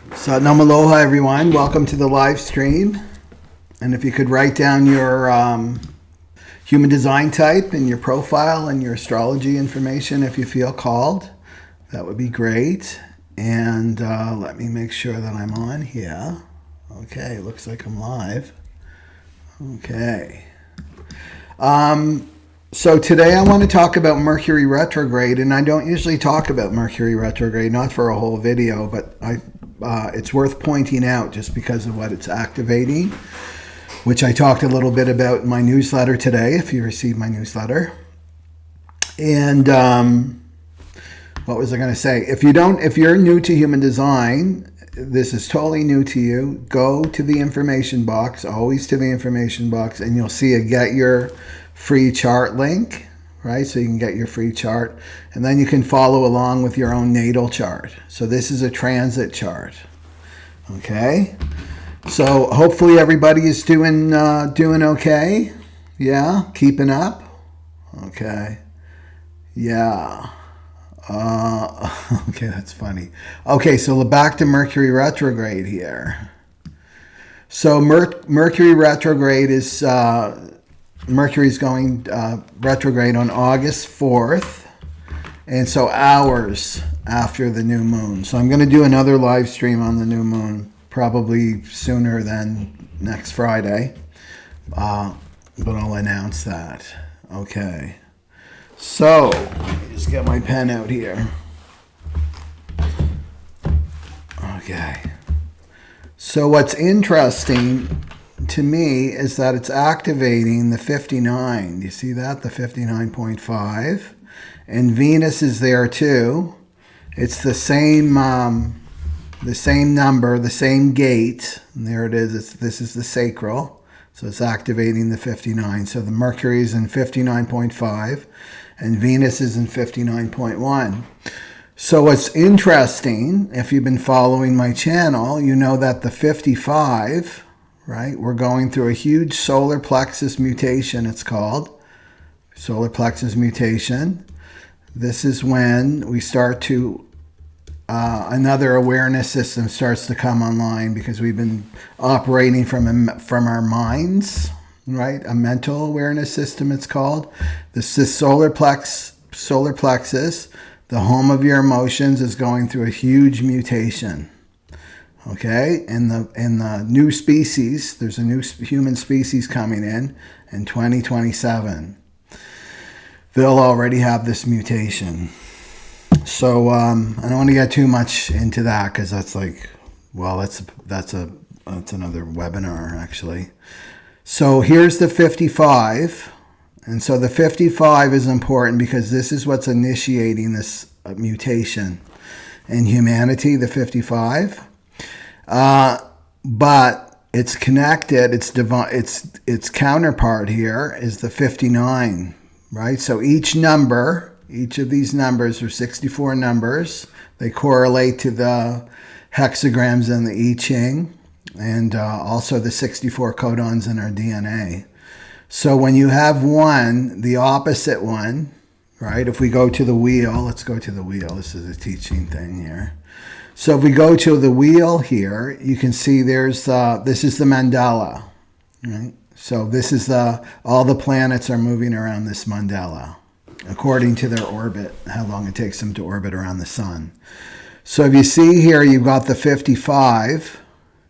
Satnam Aloha, everyone. Welcome to the live stream. And if you could write down your human design type and your profile and your astrology information if you feel called, that would be great. And let me make sure that I'm on here. Okay, looks like I'm live. Okay. So today I want to talk about Mercury retrograde, and I don't usually talk about Mercury retrograde, not for a whole video, but it's worth pointing out just because of what it's activating, which I talked a little bit about in my newsletter today, if you received my newsletter. And what was I going to say? If you're new to human design, this is totally new to you, go to the information box, always to the information box, and you'll see a get your free chart link, right? So you can get your free chart, and then you can follow along with your own natal chart. So this is a transit chart, okay? So hopefully everybody is doing okay. Yeah, keeping up. Okay. Yeah. Okay, that's funny. Okay, so back to Mercury retrograde here. So Mercury retrograde is Mercury's going retrograde on August 4th, and so hours after the new moon. So I'm going to do another live stream on the new moon, probably sooner than next Friday, but I'll announce that. Okay. So, let me just get my pen out here. Okay. So what's interesting to me is that it's activating the 59. You see that? The 59.5. And Venus is there too. It's the same number, the same gate. And there it is. This is the sacral. So it's activating the 59. So the Mercury is in 59.5 and Venus is in 59.1. So what's interesting, if you've been following my channel, you know that the 55, right? We're going through a huge solar plexus mutation, it's called. Solar plexus mutation. This is when we start to, another awareness system starts to come online because we've been operating from our minds, right? A mental awareness system, it's called. This is solar plexus, the home of your emotions, is going through a huge mutation. Okay, and the new species, there's a new human species coming in 2027. They'll already have this mutation. So I don't want to get too much into that because that's like, well, that's another webinar actually. So here's the 55, and so the 55 is important because this is what's initiating this mutation in humanity, the 55. But it's connected, its counterpart here is the 59, right? So each of these numbers are 64 numbers. They correlate to the hexagrams in the I Ching and also the 64 codons in our DNA. So when you have one, the opposite one, right? If we go to the wheel, let's go to the wheel. This is a teaching thing here. So if we go to the wheel here, you can see there's this is the mandala, right? So this is all the planets are moving around this mandala according to their orbit, how long it takes them to orbit around the sun. So if you see here, you've got the 55.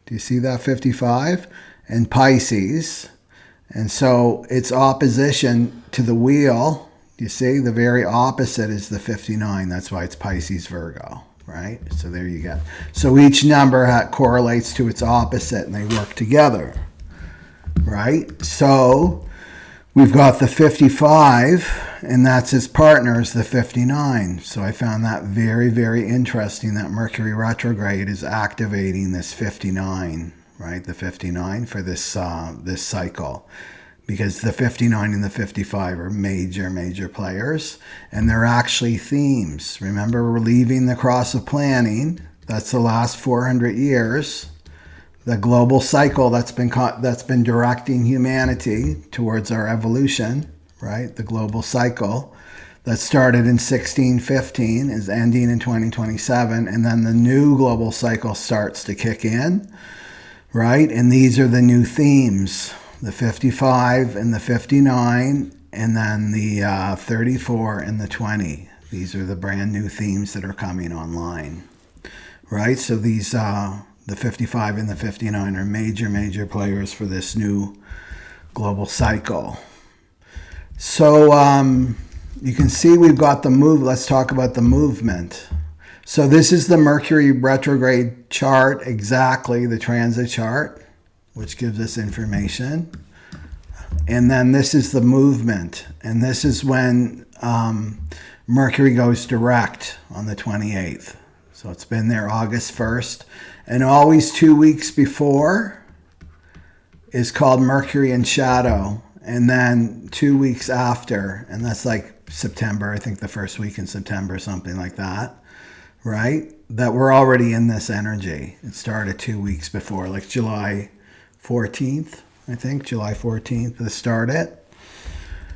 Do you see that 55? And Pisces. And so its opposition to the wheel, you see, the very opposite is the 59. That's why it's Pisces Virgo. Right? So there you go. So each number correlates to its opposite and they work together. Right? So we've got the 55 and that's its partner is the 59. So I found that very, very interesting that Mercury retrograde is activating this 59, right? The 59 for this cycle. Because the 59 and the 55 are major players, and they're actually themes. Remember, we're leaving the cross of planning. That's the last 400 years. The global cycle that's been directing humanity towards our evolution, right? The global cycle that started in 1615 is ending in 2027, and then the new global cycle starts to kick in, right? And these are the new themes, the 55 and the 59, and then the 34 and the 20. These are the brand new themes that are coming online, right? So these, the 55 and the 59 are major players for this new global cycle. So you can see we've got the move. Let's talk about the movement. So this is the Mercury retrograde chart, exactly the transit chart, which gives us information. And then this is the movement. And this is when Mercury goes direct on the 28th. So it's been there August 1st. And always 2 weeks before is called Mercury in shadow. And then 2 weeks after, and that's like September, I think the first week in September, something like that, right? That we're already in this energy. It started 2 weeks before, like July 14th, I think, July 14th to start it.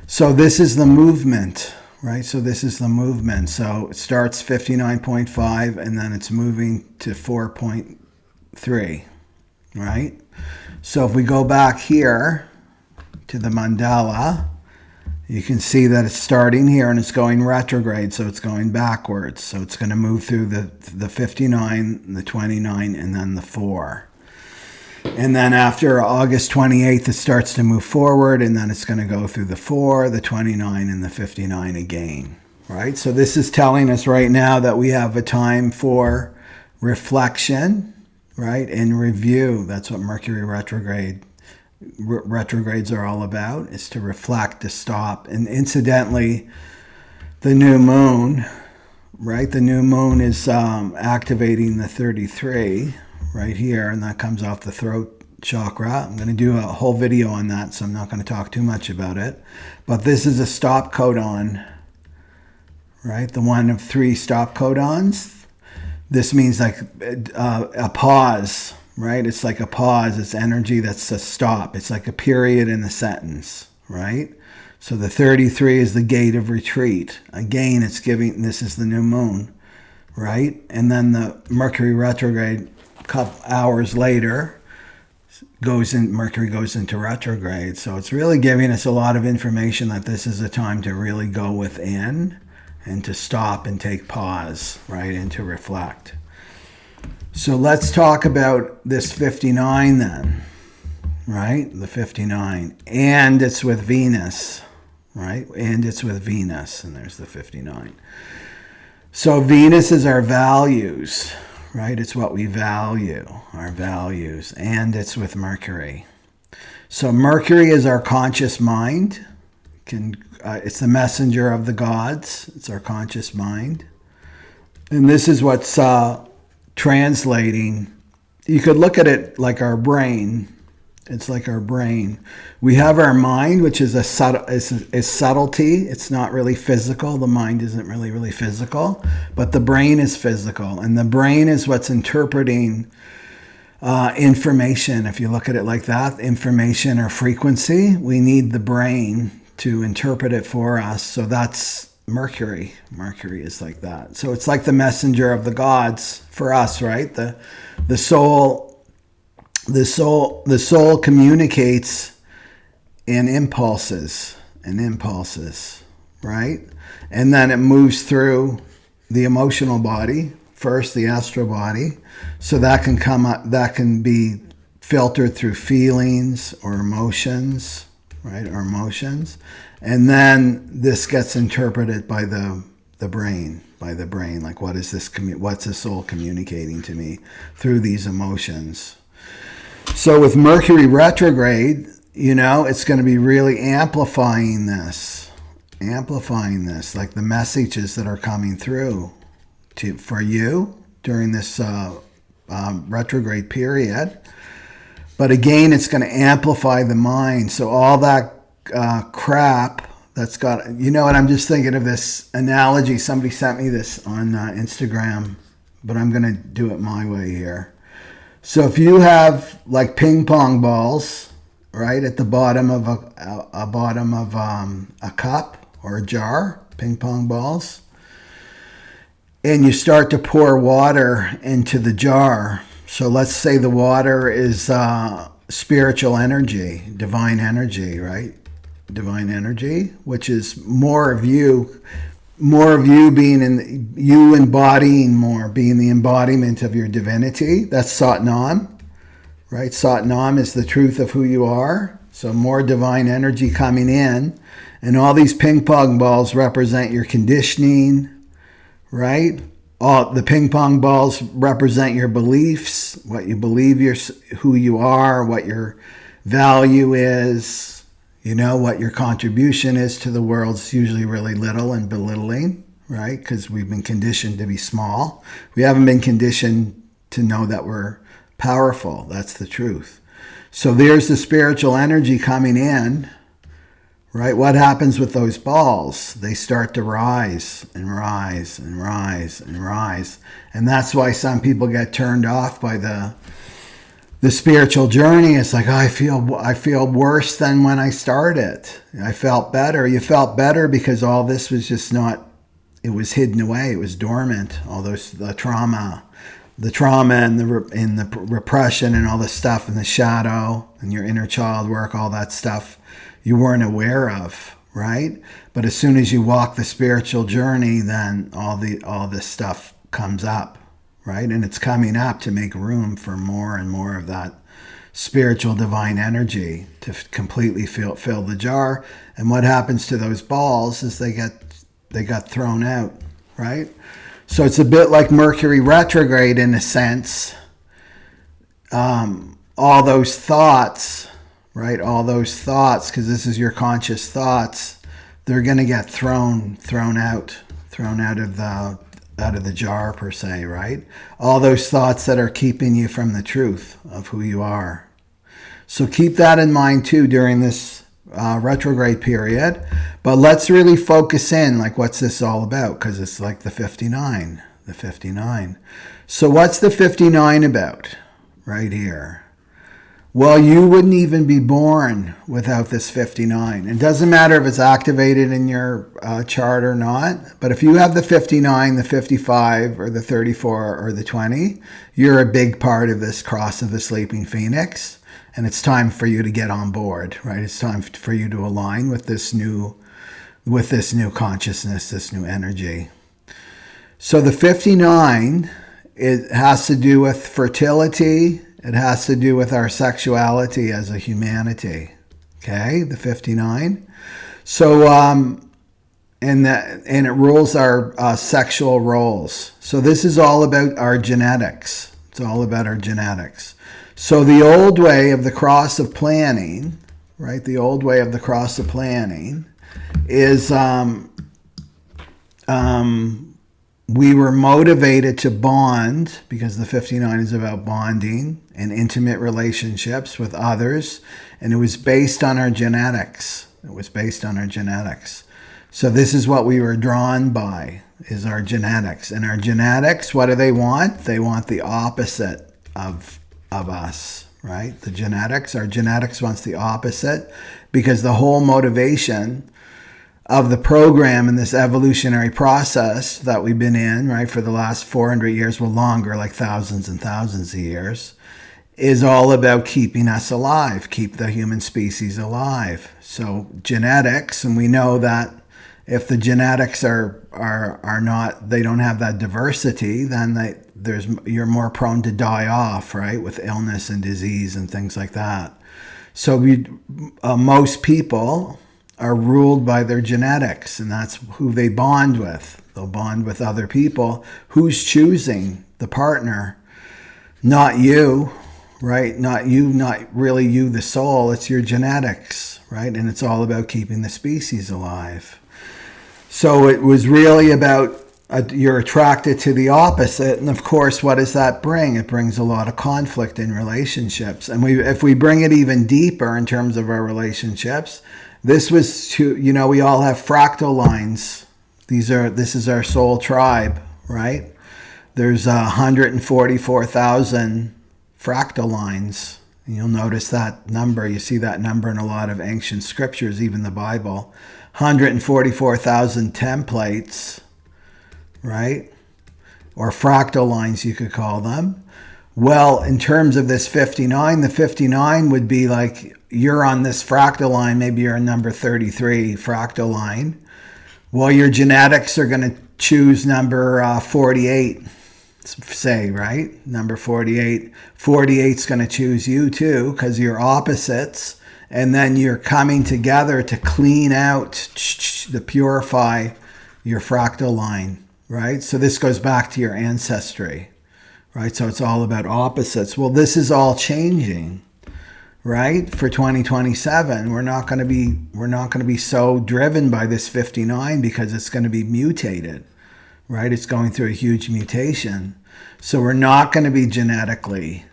So this is the movement, right? So this is the movement. So it starts 59.5 and then it's moving to 4.3, right? So if we go back here to the mandala, you can see that it's starting here and it's going retrograde, so it's going backwards. So it's going to move through the 59, the 29, and then the 4. And then after August 28th, it starts to move forward, and then it's going to go through the 4, the 29, and the 59 again, right? So this is telling us right now that we have a time for reflection, right, and review. That's what Mercury retrogrades are all about, is to reflect, to stop. And incidentally, the new moon, right? The new moon is activating the 33 right here, and that comes off the throat chakra. I'm going to do a whole video on that, so I'm not going to talk too much about it. But this is a stop codon, right? The one of 3 stop codons. This means like a pause, right? It's like a pause. It's energy that's a stop. It's like a period in a sentence, right? So the 33 is the gate of retreat. Again, it's giving, this is the new moon, right? And then the Mercury retrograde, a couple hours later, Mercury goes into retrograde. So it's really giving us a lot of information that this is a time to really go within and to stop and take pause, right? And to reflect. So let's talk about this 59 then, right? The 59. And it's with Venus, right? And it's with Venus. And there's the 59. So Venus is our values, right? It's what we value, our values. And it's with Mercury. So Mercury is our conscious mind. It's the messenger of the gods. It's our conscious mind. And this is what's translating. You could look at it like our brain. It's like our brain. We have our mind, which is is subtlety. It's not really physical. The mind isn't really physical, but the brain is physical, and the brain is what's interpreting information. If you look at it like that, information or frequency, we need the brain to interpret it for us. So that's Mercury. Mercury is like that. So it's like the messenger of the gods for us, right? The soul communicates in impulses, right? And then it moves through the emotional body, first the astral body. So that can be filtered through feelings or emotions, right? Or emotions. And then this gets interpreted by the brain, like what's the soul communicating to me through these emotions. So with Mercury retrograde, it's going to be really amplifying this, like the messages that are coming through for you during this retrograde period. But again, it's going to amplify the mind. So all that crap that's got, and I'm just thinking of this analogy. Somebody sent me this on Instagram, but I'm going to do it my way here. So if you have like ping pong balls, right, at the bottom of a cup or a jar, ping pong balls. And you start to pour water into the jar. So let's say the water is spiritual energy, divine energy, right? Divine energy, which is more of you being in, you embodying more, being the embodiment of your divinity. That's Satnam, right? Satnam is the truth of who you are. So more divine energy coming in. And all these ping pong balls represent your conditioning, right? All the ping pong balls represent your beliefs, what you believe who you are, what your value is, what your contribution is to the world. Is usually really little and belittling, right? Because we've been conditioned to be small. We haven't been conditioned to know that we're powerful. That's the truth. So there's the spiritual energy coming in. Right? What happens with those balls? They start to rise and rise and rise and rise. And that's why some people get turned off by the spiritual journey. It's like, I feel worse than when I started. I felt better. You felt better because all this was just not, it was hidden away. It was dormant. All the trauma and the repression and all the stuff in the shadow and your inner child work, all that stuff you weren't aware of, right? But as soon as you walk the spiritual journey, then all this stuff comes up, right? And it's coming up to make room for more and more of that spiritual divine energy to completely fill the jar. And what happens to those balls is they got thrown out, right? So it's a bit like Mercury retrograde in a sense. All those thoughts, right? All those thoughts, because this is your conscious thoughts, they're going to get thrown out of the jar per se, right? All those thoughts that are keeping you from the truth of who you are. So keep that in mind too during this retrograde period. But let's really focus in, like, what's this all about? Because it's like the 59. So what's the 59 about right here? Well, you wouldn't even be born without this 59. It doesn't matter if it's activated in your chart or not, but if you have the 59, the 55, or the 34, or the 20, you're a big part of this cross of the sleeping phoenix, and it's time for you to get on board, right? It's time for you to align with this new consciousness, this new energy. So the 59, it has to do with fertility. It has to do with our sexuality as a humanity. Okay, the 59. So, and it rules our sexual roles. So this is all about our genetics. It's all about our genetics. So the old way of the cross of planning, right? The old way of the cross of planning is we were motivated to bond, because the 59 is about bonding and intimate relationships with others. And it was based on our genetics. So this is what we were drawn by, is our genetics. And our genetics, what do they want? They want the opposite of us, right? Our genetics wants the opposite, because the whole motivation of the program in this evolutionary process that we've been in, right, for the last 400 years, well, longer, like thousands and thousands of years, is all about keeping us alive, keep the human species alive. So genetics, and we know that if the genetics are not, they don't have that diversity, then you're more prone to die off, right, with illness and disease and things like that. So most people are ruled by their genetics, and that's who they bond with. They'll bond with other people. Who's choosing the partner? Not you, right? Not really you, the soul. It's your genetics, right? And it's all about keeping the species alive. So it was really about you're attracted to the opposite. And of course, what does that bring? It brings a lot of conflict in relationships. And if we bring it even deeper in terms of our relationships, this was we all have fractal lines. This is our soul tribe, right? There's 144,000 fractal lines. And you'll notice that number. You see that number in a lot of ancient scriptures, even the Bible. 144,000 templates, right? Or fractal lines, you could call them. Well, in terms of this 59, the 59 would be like you're on this fractal line. Maybe you're a number 33 fractal line. Well, your genetics are going to choose number 48, say, right? Number 48. 48's going to choose you too because you're opposites. And then you're coming together to clean out, to purify your fractal line, right? So this goes back to your ancestry, right? So it's all about opposites. Well, this is all changing, right? For 2027, we're not going to be so driven by this 59 because it's going to be mutated, right? It's going through a huge mutation. So we're not going to be genetically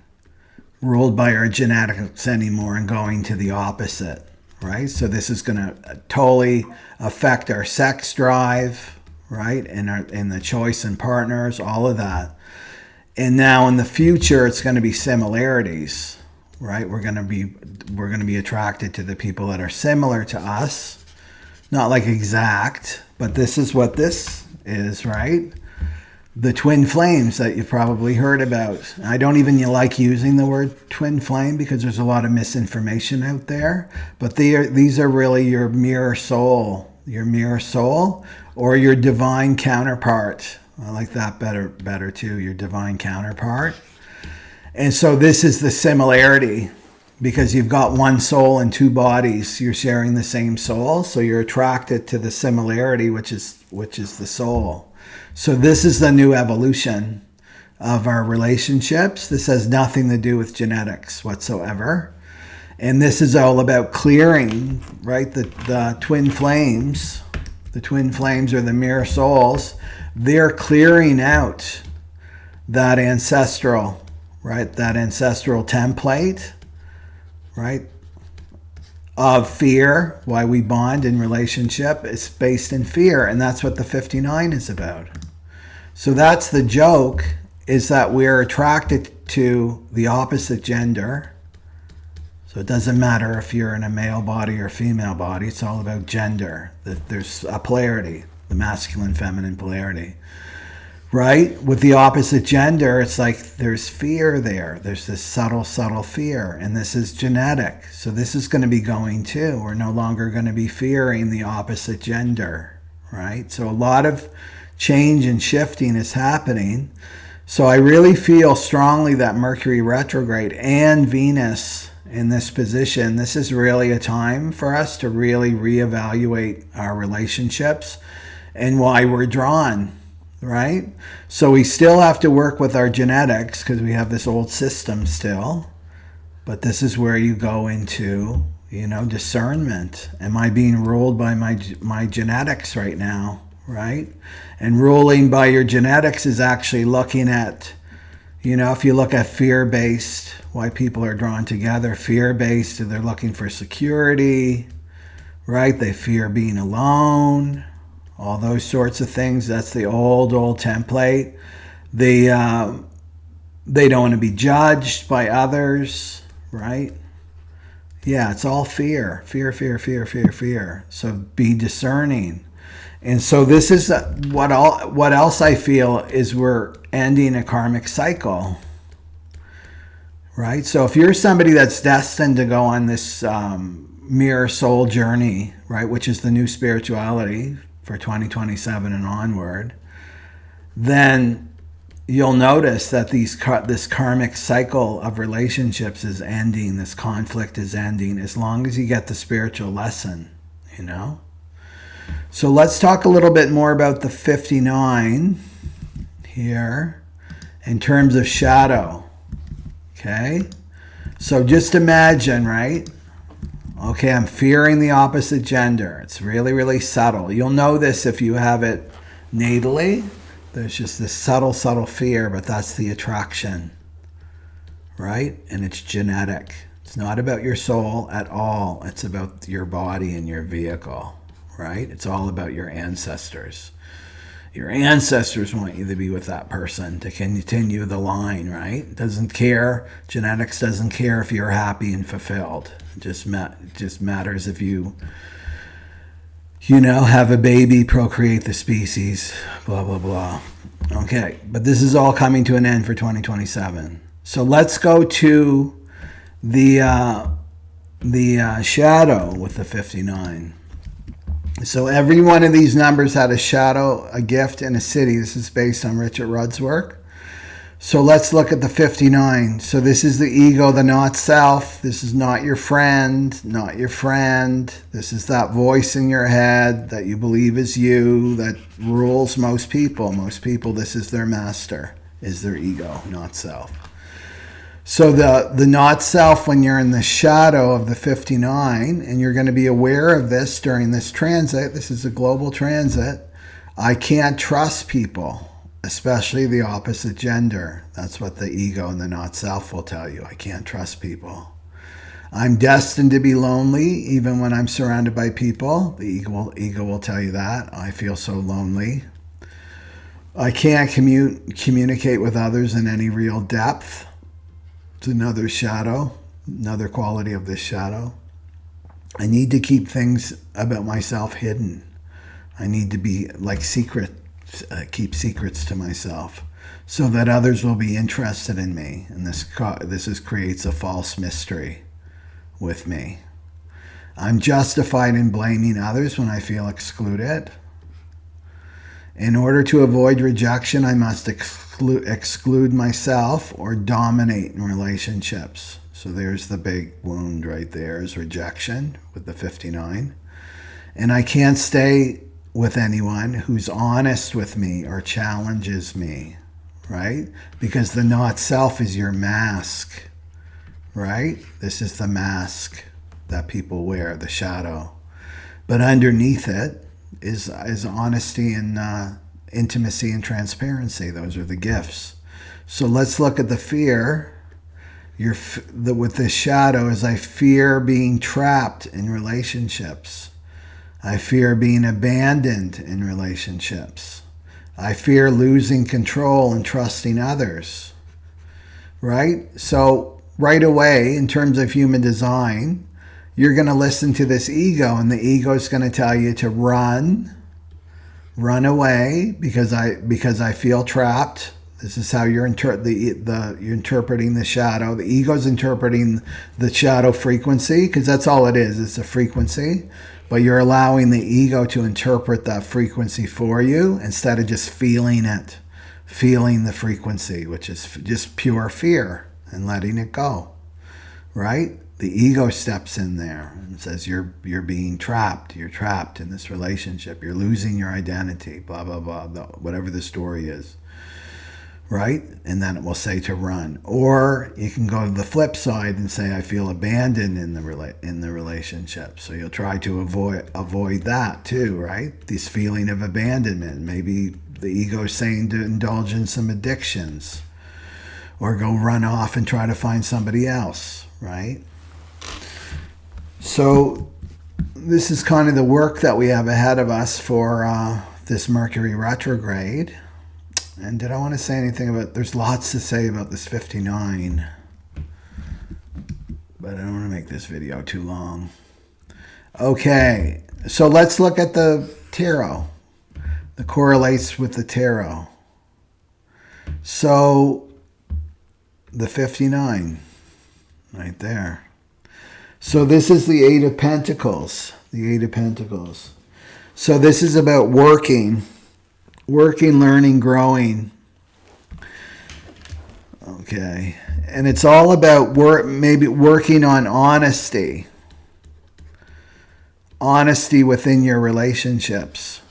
ruled by our genetics anymore and going to the opposite, right? So this is going to totally affect our sex drive, right? And the choice in partners, all of that. And now in the future, it's going to be similarities, right? We're going to be attracted to the people that are similar to us, not like exact, but this is what this is, right? The twin flames that you've probably heard about. I don't even like using the word twin flame because there's a lot of misinformation out there. But these are really your mirror soul or your divine counterpart. I like that better too, your divine counterpart. And so this is the similarity because you've got one soul and two bodies. You're sharing the same soul. So you're attracted to the similarity, which is the soul. So this is the new evolution of our relationships. This has nothing to do with genetics whatsoever. And this is all about clearing, right? The twin flames. The twin flames are the mirror souls. They're clearing out that ancestral, right? That ancestral template, right? Of fear. Why we bond in relationship is based in fear. And that's what the 59 is about. So that's the joke, is that we're attracted to the opposite gender. So it doesn't matter if you're in a male body or a female body. It's all about gender. There's a polarity, the masculine, feminine polarity. Right? With the opposite gender, it's like there's fear there. There's this subtle fear. And this is genetic. So this is going to be going too. We're no longer going to be fearing the opposite gender. Right? So a lot of change and shifting is happening. So I really feel strongly that Mercury retrograde and Venus in this position, this is really a time for us to really reevaluate our relationships and why we're drawn, right? So we still have to work with our genetics because we have this old system still. But this is where you go into, discernment. Am I being ruled by my genetics right now? Right? And ruling by your genetics is actually looking at, if you look at fear-based, why people are drawn together, fear-based, they're looking for security, right? They fear being alone, all those sorts of things. That's the old template. They don't want to be judged by others, right? Yeah, it's all fear. Fear. So be discerning. And so this is what else I feel is we're ending a karmic cycle, right? So if you're somebody that's destined to go on this mirror soul journey, right, which is the new spirituality for 2027 and onward, then you'll notice that this karmic cycle of relationships is ending, this conflict is ending, as long as you get the spiritual lesson, So let's talk a little bit more about the 59 here in terms of shadow. Okay? So just imagine, right? Okay, I'm fearing the opposite gender. It's really, really subtle. You'll know this if you have it natally. There's just this subtle fear, but that's the attraction, right? And it's genetic. It's not about your soul at all. It's about your body and your vehicle. Right? It's all about your ancestors. Your ancestors want you to be with that person to continue the line, right? Doesn't care. Genetics doesn't care if you're happy and fulfilled. It just matters if you you know, have a baby, procreate the species, blah, blah, blah. Okay, but this is all coming to an end for 2027. So let's go to the shadow with the 59. So every one of these numbers had a shadow, a gift, and a city. This is based on Richard Rudd's work. So let's look at the 59. So this is the ego, the not self. This is not your friend, not your friend. This is that voice in your head that you believe is you, that rules most people. Most people, this is their master, is their ego, not self. So the not self, when you're in the shadow of the 59, and you're going to be aware of this during this transit, this is a global transit, I can't trust people. Especially the opposite gender. That's what the ego and the not self will tell you. I can't trust people. I'm destined to be lonely even when I'm surrounded by people. The ego will tell you that. I feel so lonely. I can't communicate with others in any real depth. It's another shadow, another quality of this shadow. I need to keep things about myself hidden. I need to be like keep secrets to myself so that others will be interested in me. And this creates a false mystery with me. I'm justified in blaming others when I feel excluded. In order to avoid rejection, I must exclude myself or dominate in relationships. So there's the big wound right there, is rejection with the 59. And I can't stay with anyone who's honest with me or challenges me, right? Because the not self is your mask, right? This is the mask that people wear, the shadow. But underneath it is honesty and intimacy and transparency. Those are the gifts. So let's look at the fear. With this shadow is I fear being trapped in relationships. I fear being abandoned in relationships. I fear losing control and trusting others, right? So right away, in terms of human design, you're going to listen to this ego, and the ego is going to tell you to run away because I feel trapped. This is how you're you're interpreting the shadow. The ego's interpreting the shadow frequency because that's all it is. It's a frequency. But you're allowing the ego to interpret that frequency for you instead of just feeling it, feeling the frequency, which is just pure fear, and letting it go, right? The ego steps in there and says you're being trapped. You're trapped in this relationship. You're losing your identity, blah, blah, blah, whatever the story is, right? And then it will say to run. Or you can go to the flip side and say, I feel abandoned in the relationship. So you'll try to avoid that too, right? This feeling of abandonment. Maybe the ego is saying to indulge in some addictions or go run off and try to find somebody else, right? So this is kind of the work that we have ahead of us for this Mercury retrograde. And did I want to say anything about, there's lots to say about this 59, but I don't want to make this video too long. Okay, so let's look at the tarot. That correlates with the tarot. So the 59, right there. So this is the 8 of Pentacles, the 8 of Pentacles. So this is about working, learning, growing. Okay. And it's all about maybe working on honesty. Honesty within your relationships.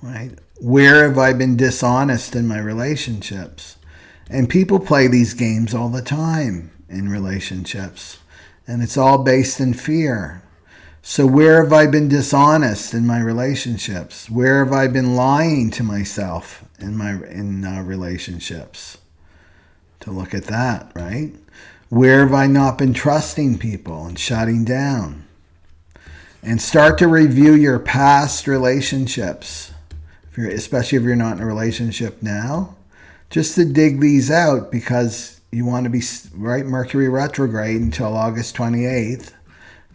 Right? Where have I been dishonest in my relationships? And people play these games all the time in relationships. And it's all based in fear. So where have I been dishonest in my relationships? Where have I been lying to myself in relationships? To look at that, right? Where have I not been trusting people and shutting down? And start to review your past relationships, especially if you're not in a relationship now, just to dig these out because you want to be, right, Mercury retrograde until August 28th.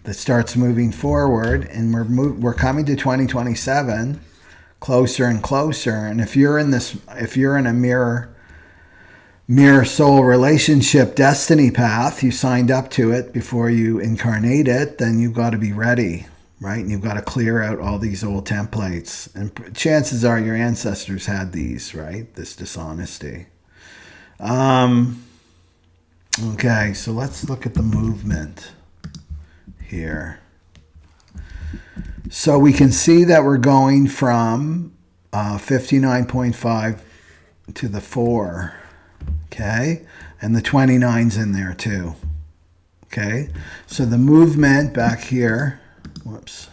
that starts moving forward, and we're coming to 2027, closer and closer. And if you're in a mirror soul relationship destiny path, you signed up to it before you incarnate it, then you've got to be ready, right? And you've got to clear out all these old templates. And chances are your ancestors had these, right? This dishonesty. Okay, so let's look at the movement here. So we can see that we're going from 59.5 to the 4, okay? And the 29's in there too, okay? So the movement back here, whoops.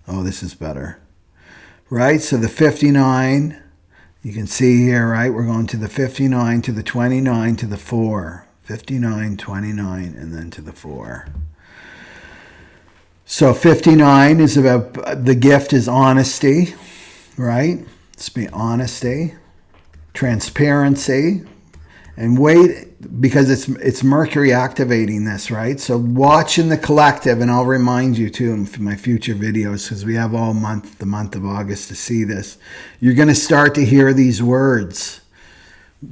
Oh, this is better, right? So the 59, you can see here, right? We're going to the 59, to the 29, to the 4. 59, 29, and then to the 4. So 59 is about, the gift is honesty, right? It's be honesty, transparency, and wait, because it's Mercury activating this, right? So watch in the collective, and I'll remind you too in my future videos, because we have all month, the month of August, to see this. You're going to start to hear these words.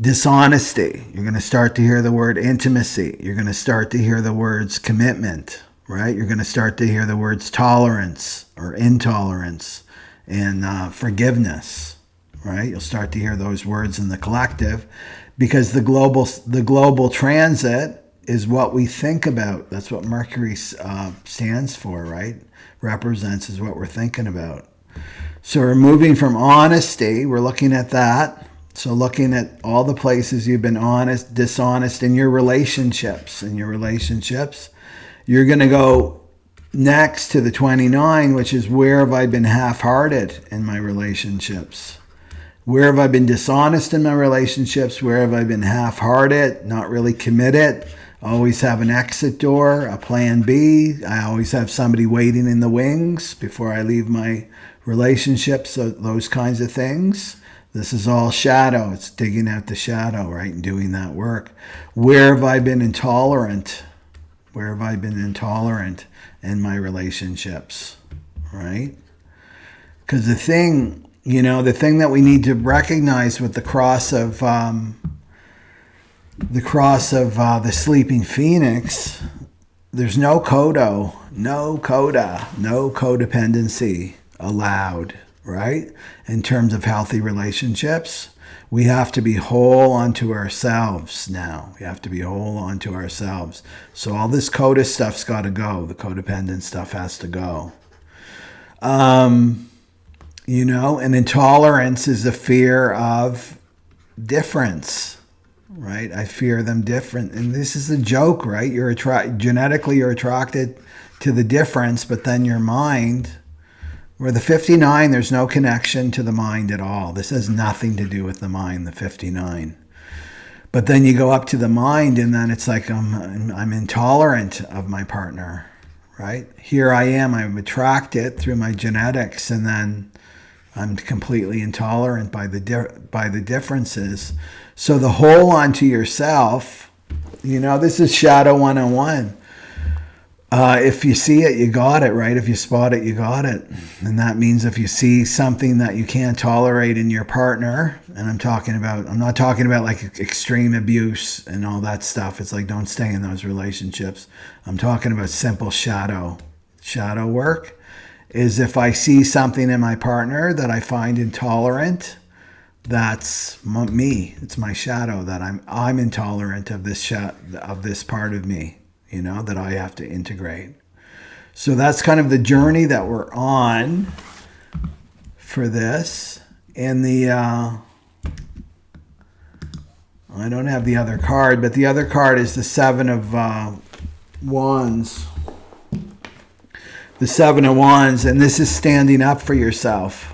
Dishonesty. You're going to start to hear the word intimacy. You're going to start to hear the words commitment, right? You're going to start to hear the words tolerance or intolerance and forgiveness, right? You'll start to hear those words in the collective, because the global transit is what we think about. That's what Mercury stands for, right? Represents is what we're thinking about. So we're moving from honesty. We're looking at that. So looking at all the places you've been honest, dishonest in your relationships. You're going to go next to the 29, which is where have I been half-hearted in my relationships? Where have I been dishonest in my relationships? Where have I been half-hearted, not really committed? I always have an exit door, a plan B. I always have somebody waiting in the wings before I leave my relationships, so those kinds of things. This is all shadow. It's digging out the shadow, right, and doing that work. Where have I been intolerant? Where have I been intolerant in my relationships, right? Because the thing that we need to recognize with the cross of the sleeping phoenix, there's no coda, no codependency allowed. Right? In terms of healthy relationships, we have to be whole unto ourselves now. We have to be whole unto ourselves. So all this coda stuff's got to go. The codependent stuff has to go. And intolerance is the fear of difference, right? I fear them different. And this is a joke, right? Genetically, you're attracted to the difference, but then your mind... Where the 59, there's no connection to the mind at all. This has nothing to do with the mind, the 59. But then you go up to the mind, and then it's like I'm intolerant of my partner, right? Here I am, I'm attracted through my genetics, and then I'm completely intolerant by the differences. So the whole onto yourself, this is Shadow 101. If you see it, you got it, right? If you spot it, you got it. And that means if you see something that you can't tolerate in your partner, and I'm not talking about like extreme abuse and all that stuff. It's like, don't stay in those relationships. I'm talking about simple shadow work. Is if I see something in my partner that I find intolerant, that's me. It's my shadow that I'm intolerant of this part of me. That I have to integrate. So that's kind of the journey that we're on for this. And I don't have the other card, but the other card is the 7 of Wands. The 7 of Wands, and this is standing up for yourself.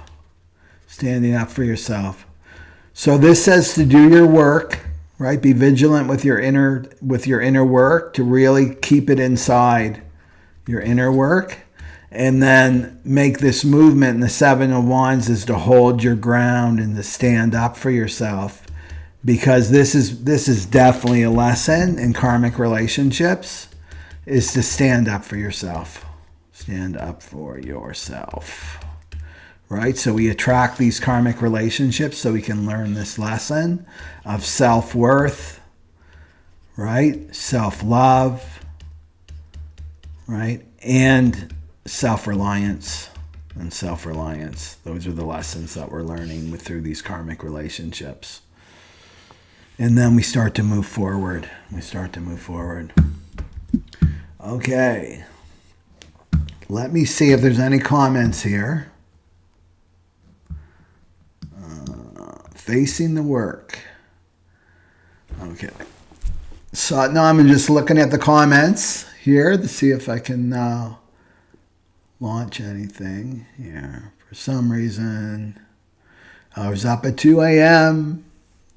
Standing up for yourself. So this says to do your work. Right? Be vigilant with your inner work, to really keep it inside your inner work, and then make this movement. And the 7 of Wands is to hold your ground and to stand up for yourself, because this is definitely a lesson in karmic relationships. is to stand up for yourself. Stand up for yourself. Right? So we attract these karmic relationships so we can learn this lesson of self-worth, right? Self-love, right? And self-reliance and self-reliance. Those are the lessons that we're learning through these karmic relationships. And then we start to move forward. Okay. Let me see if there's any comments here. Facing the work. Okay. So now I'm just looking at the comments here to see if I can launch anything here. For some reason, I was up at 2 a.m.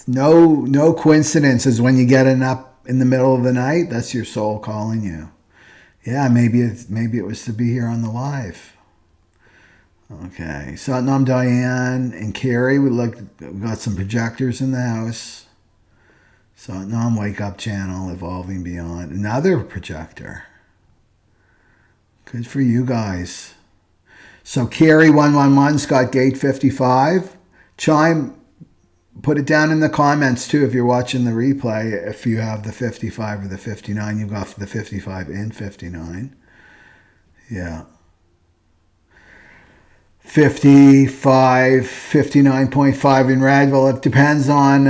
No coincidences when you get up in the middle of the night. That's your soul calling you. Yeah, maybe it was to be here on the live. Okay, Satnam, Diane, and Carrie. We got some projectors in the house. Satnam, Wake Up Channel, Evolving Beyond. Another projector. Good for you guys. So Carrie 111's got gate 55. Chime, put it down in the comments too if you're watching the replay. If you have the 55 or the 59, you've got the 55 and 59. Yeah. 55, 59.5 in red. Well, it depends on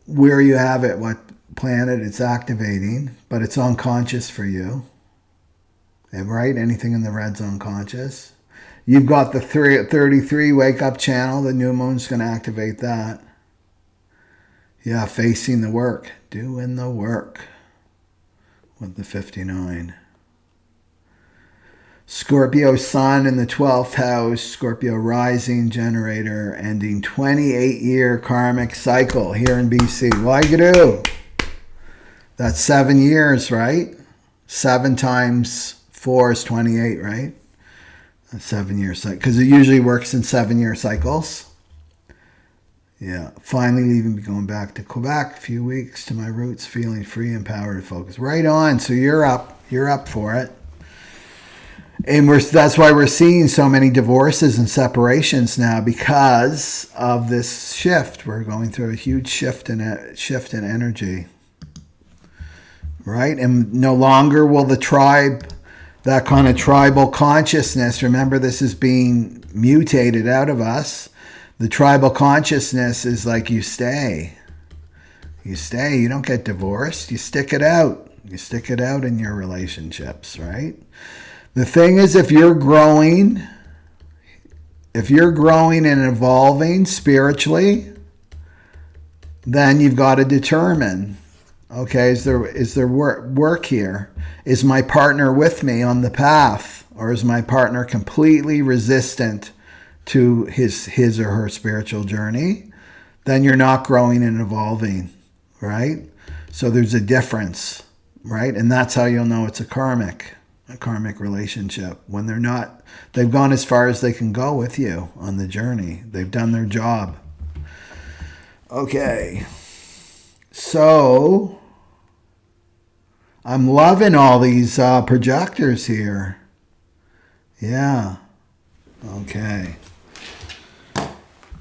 where you have it, what planet it's activating, but it's unconscious for you. Right? Anything in the red's unconscious. You've got the 33 Wake Up Channel. The new moon's going to activate that. Yeah, facing the work. Doing the work with the 59. Scorpio Sun in the 12th house. Scorpio rising generator. Ending 28-year karmic cycle here in BC. Wagadu. That's 7 years, right? 7 times 4 is 28, right? A 7-year cycle. Because it usually works in 7-year cycles. Yeah. Finally leaving, going back to Quebec. A few weeks to my roots. Feeling free and empowered to focus. Right on. So you're up. You're up for it. And that's why we're seeing so many divorces and separations now, because of this shift. We're going through a huge shift in energy. Right? And no longer will the tribe, that kind of tribal consciousness, remember this is being mutated out of us. The tribal consciousness is like you stay. You stay. You don't get divorced. You stick it out. You stick it out in your relationships, right? The thing is, if you're growing and evolving spiritually, then you've got to determine, okay, is there work here? Is my partner with me on the path, or is my partner completely resistant to his or her spiritual journey? Then you're not growing and evolving, right? So there's a difference, right? And that's how you'll know it's a karmic relationship, when they've gone as far as they can go with you on the journey. They've done their job. Okay. So I'm loving all these projectors here. Yeah. Okay.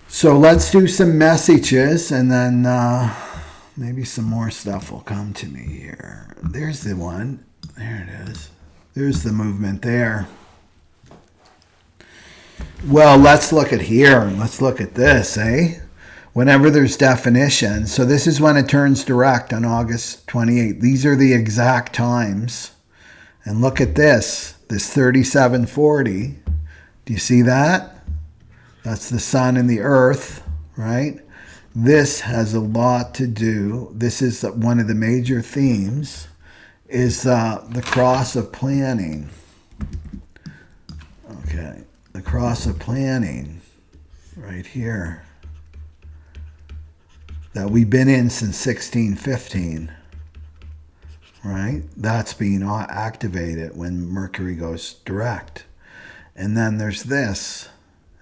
So let's do some messages, and then maybe some more stuff will come to me here. There's the one. There it is. There's the movement there. Well, let's look at here. Let's look at this, eh? Whenever there's definition. So this is when it turns direct on August 28th. These are the exact times. And look at this 3740. Do you see that? That's the sun and the earth, right? This has a lot to do. This is one of the major themes, is the cross of planning. Okay, the cross of planning right here that we've been in since 1615, right? That's being activated when Mercury goes direct. And then there's this,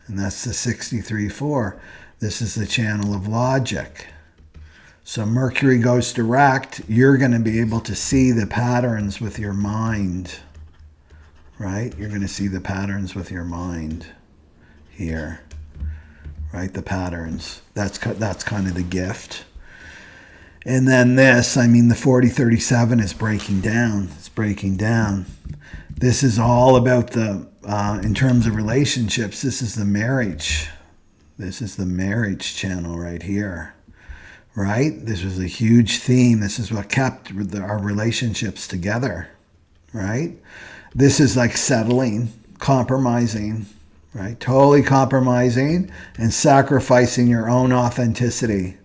and that's the 63.4. This is the channel of logic. So Mercury goes direct, you're going to be able to see the patterns with your mind, right? You're going to see the patterns with your mind here, right? The patterns. That's kind of the gift. And then this, I mean, the 4037 is breaking down. It's breaking down. This is all about the, in terms of relationships, this is the marriage. This is the marriage channel right here, right? This was a huge theme. This is what kept our relationships together, right? This is like settling, compromising, right? Totally compromising and sacrificing your own authenticity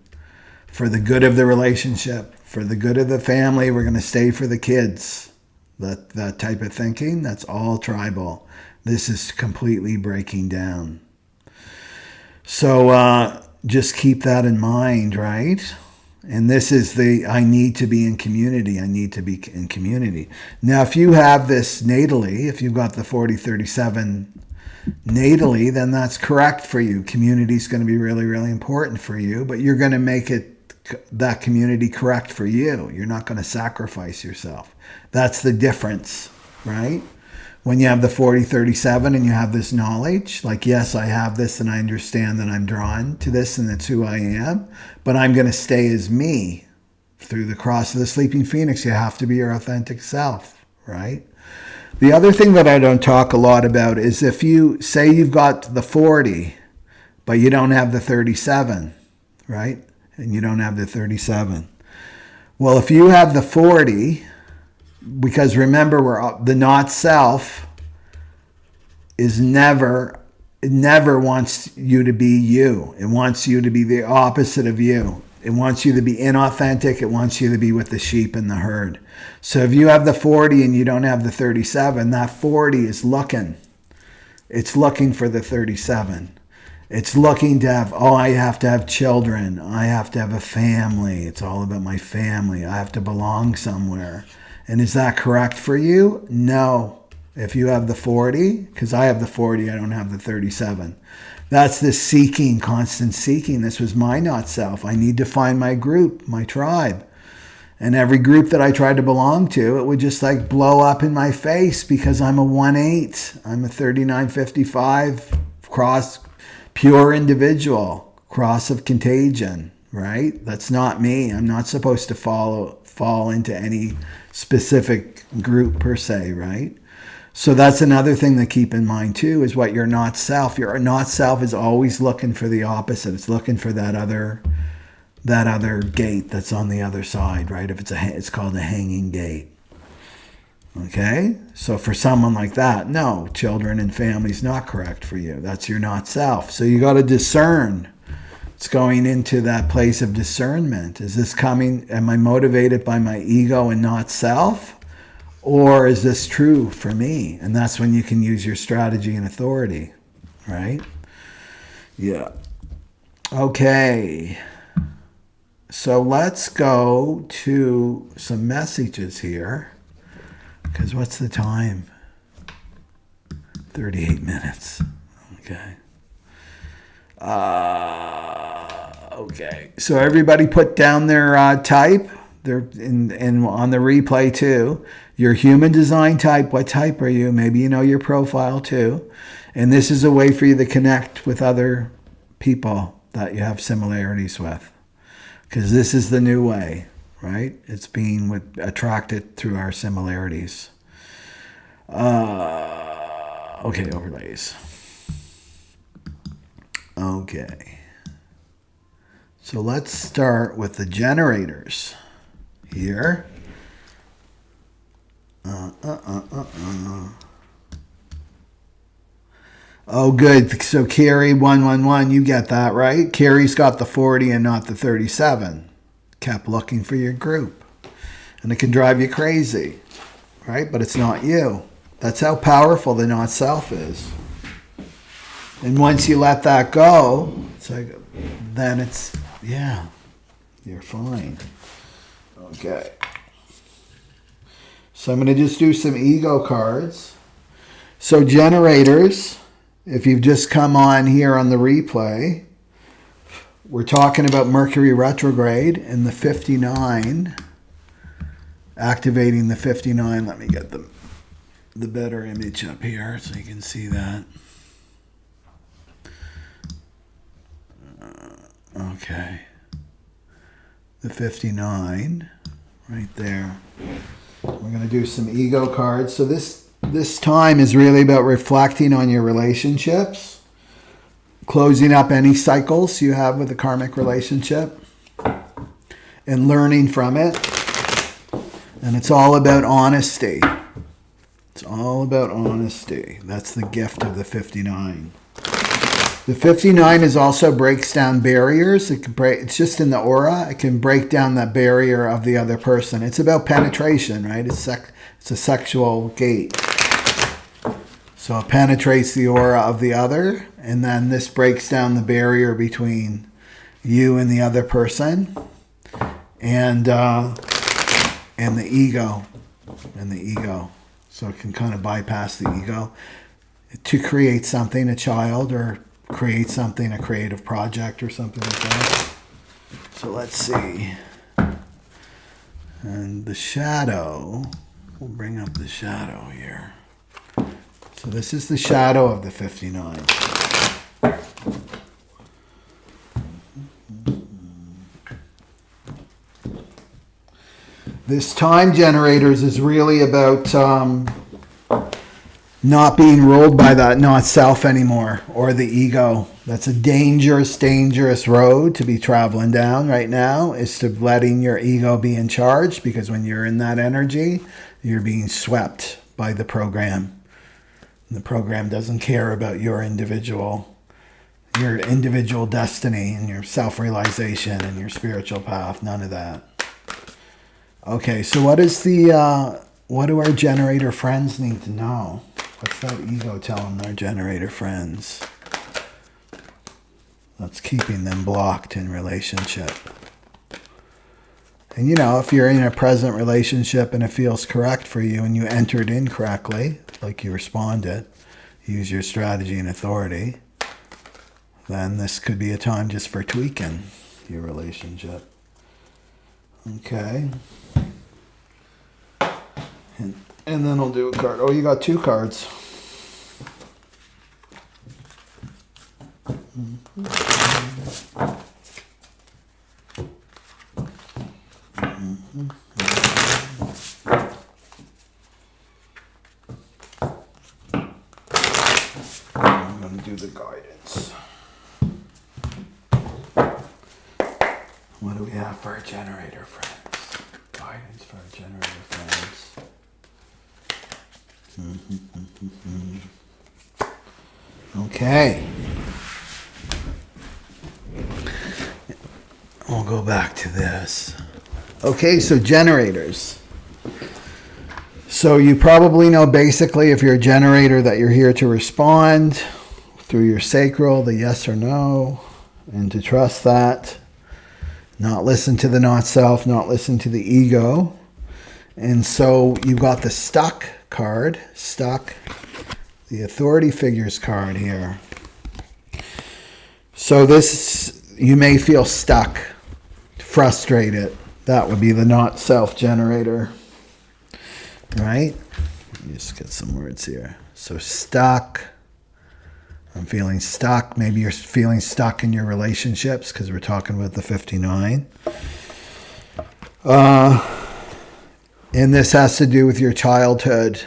for the good of the relationship, for the good of the family. We're going to stay for the kids. That type of thinking, that's all tribal. This is completely breaking down. So just keep that in mind, right? And this is the, I need to be in community. I need to be in community. Now, if you have this natally, if you've got the 4037 natally, then that's correct for you. Community is going to be really, really important for you, but you're going to make it, that community, correct for you. You're not going to sacrifice yourself. That's the difference, right? When you have the 4037 and you have this knowledge, like, yes, I have this and I understand that I'm drawn to this and that's who I am, but I'm going to stay as me. Through the cross of the sleeping phoenix, you have to be your authentic self, right? The other thing that I don't talk a lot about is if you say you've got the 40, but you don't have the 37, right? And you don't have the 37. Well, if you have the 40, because remember, the not self is never, it never wants you to be you. It wants you to be the opposite of you. It wants you to be inauthentic. It wants you to be with the sheep and the herd. So if you have the 40 and you don't have the 37, that 40 is looking. It's looking for the 37. It's looking to have, oh, I have to have children. I have to have a family. It's all about my family. I have to belong somewhere. And is that correct for you? No. If you have the 40, because I have the 40, I don't have the 37. That's the seeking, constant seeking. This was my not self. I need to find my group, my tribe. And every group that I tried to belong to, it would just like blow up in my face because I'm a 1/8. I'm a 3955 cross, pure individual, cross of contagion, right? That's not me. I'm not supposed to fall into any specific group per se, right? So that's another thing to keep in mind too, is what your not self. Your not self is always looking for the opposite. It's looking for that other gate that's on the other side, right? If it's called a hanging gate. Okay? So for someone like that, no, children and family's not correct for you. That's your not self. So you got to discern. It's going into that place of discernment. Is this coming, am I motivated by my ego and not self? Or is this true for me? And that's when you can use your strategy and authority, right? Yeah. Okay. So let's go to some messages here. Because what's the time? 38 minutes. Okay. Okay. So everybody put down their type. They're in on the replay too. Your human design type. What type are you? Maybe you know your profile too. And this is a way for you to connect with other people that you have similarities with. Because this is the new way, right? It's being attracted through our similarities. Okay, overlays. Okay. So let's start with the generators here. Oh, good. So Carrie 111, you get that, right? Carrie's got the 40 and not the 37. Kept looking for your group. And it can drive you crazy, right? But it's not you. That's how powerful the not self is. And once you let that go, it's like, then it's, yeah, you're fine. Okay. So I'm going to just do some ego cards. So generators, if you've just come on here on the replay, we're talking about Mercury retrograde and the 59, activating the 59. Let me get the better image up here so you can see that. Okay. The 59 right there. We're going to do some ego cards. So this time is really about reflecting on your relationships, closing up any cycles you have with a karmic relationship, and learning from it. And it's all about honesty. It's all about honesty. That's the gift of the 59. The 59 is also breaks down barriers. It can break. It's just in the aura. It can break down that barrier of the other person. It's about penetration, right? It's a sexual gate. So it penetrates the aura of the other, and then this breaks down the barrier between you and the other person, and the ego, So it can kind of bypass the ego to create something, a child, or create something, a creative project or something like that. So let's see. And the shadow, we'll bring up the shadow here. So this is the shadow of the 59. This time generators is really about not being ruled by that not self anymore, or the ego. That's a dangerous, dangerous road to be traveling down right now, is to letting your ego be in charge, because when you're in that energy, you're being swept by the program. And the program doesn't care about your individual destiny and your self-realization and your spiritual path, none of that. Okay, so what do our generator friends need to know? What's that ego telling our generator friends that's keeping them blocked in relationship? And if you're in a present relationship and it feels correct for you and you entered in correctly, like you responded, use your strategy and authority, then this could be a time just for tweaking your relationship. Okay. And then I'll do a card. Oh, you got two cards. I'm going to do the guidance. What do we have for our generator friends? Guidance for our generator friends. Okay. We'll go back to this. Okay, so generators. So you probably know basically, if you're a generator, that you're here to respond through your sacral, the yes or no, and to trust that. Not listen to the not self, not listen to the ego. And so you've got the stuck card, the authority figures card here. So you may feel stuck, frustrated. That would be the not self generator, right? Let me just get some words here. So stuck. I'm feeling stuck. Maybe you're feeling stuck in your relationships, because we're talking about the 59. And this has to do with your childhood.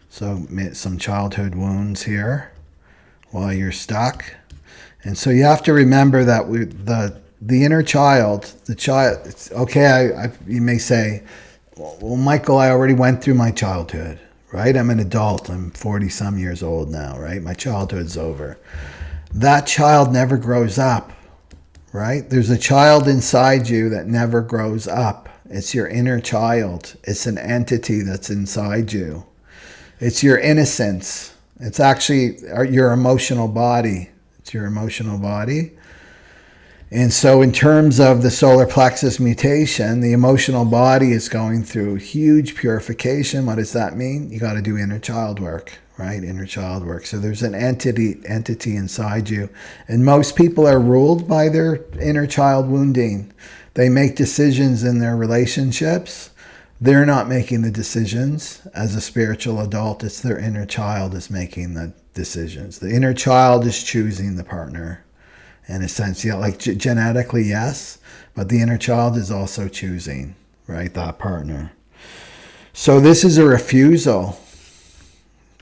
So some childhood wounds here while you're stuck. And so you have to remember that the inner child, it's okay, you may say, well, Michael, I already went through my childhood, right? I'm an adult. I'm 40-some years old now, right? My childhood's over. That child never grows up. Right? There's a child inside you that never grows up. It's your inner child. It's an entity that's inside you. It's your innocence. It's actually your emotional body. It's your emotional body. And so in terms of the solar plexus mutation, the emotional body is going through huge purification. What does that mean? You got to do inner child work, right? Inner child work. So there's an entity inside you. And most people are ruled by their inner child wounding. They make decisions in their relationships. They're not making the decisions as a spiritual adult. It's their inner child is making the decisions. The inner child is choosing the partner. In a sense, yeah, like genetically, yes, but the inner child is also choosing, right, that partner. So this is a refusal,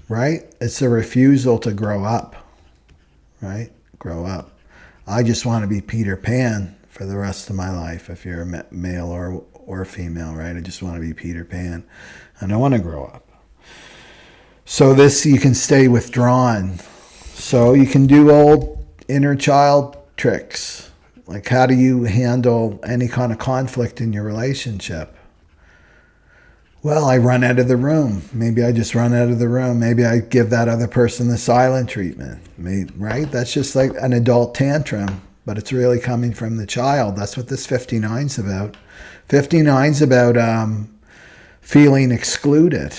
right? It's a refusal to grow up, right? Grow up. I just want to be Peter Pan for the rest of my life. If you're a male or female, right? I just want to be Peter Pan. I don't want to grow up. So this, you can stay withdrawn. So you can do old inner child tricks. Like, how do you handle any kind of conflict in your relationship? Well, I run out of the room. Maybe I just run out of the room. Maybe I give that other person the silent treatment, right? That's just like an adult tantrum, but it's really coming from the child. That's what this 59's about. 59's about feeling excluded,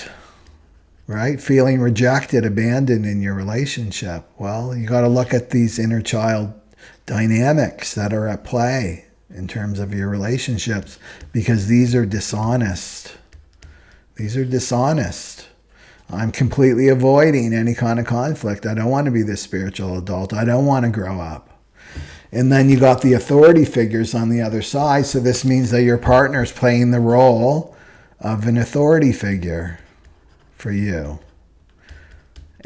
right? Feeling rejected, abandoned in your relationship. Well, you got to look at these inner child dynamics that are at play in terms of your relationships, because these are dishonest. These are dishonest. I'm completely avoiding any kind of conflict. I don't want to be this spiritual adult. I don't want to grow up. And then you got the authority figures on the other side. So this means that your partner is playing the role of an authority figure for you.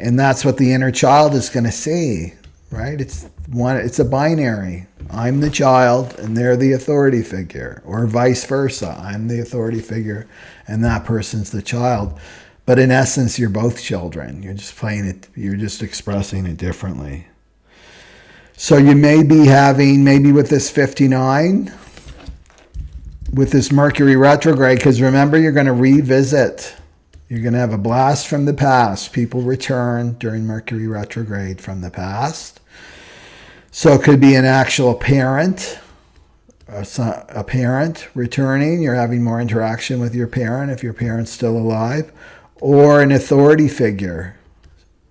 And that's what the inner child is going to see, right? It's a binary. I'm the child and they're the authority figure, or vice versa. I'm the authority figure and that person's the child. But in essence, you're both children. You're just playing it, you're just expressing it differently. So you may be having, maybe with this 59, with this Mercury retrograde, because remember, you're going to revisit. You're going to have a blast from the past. People return during Mercury retrograde from the past. So it could be an actual parent, a parent returning. You're having more interaction with your parent if your parent's still alive, or an authority figure,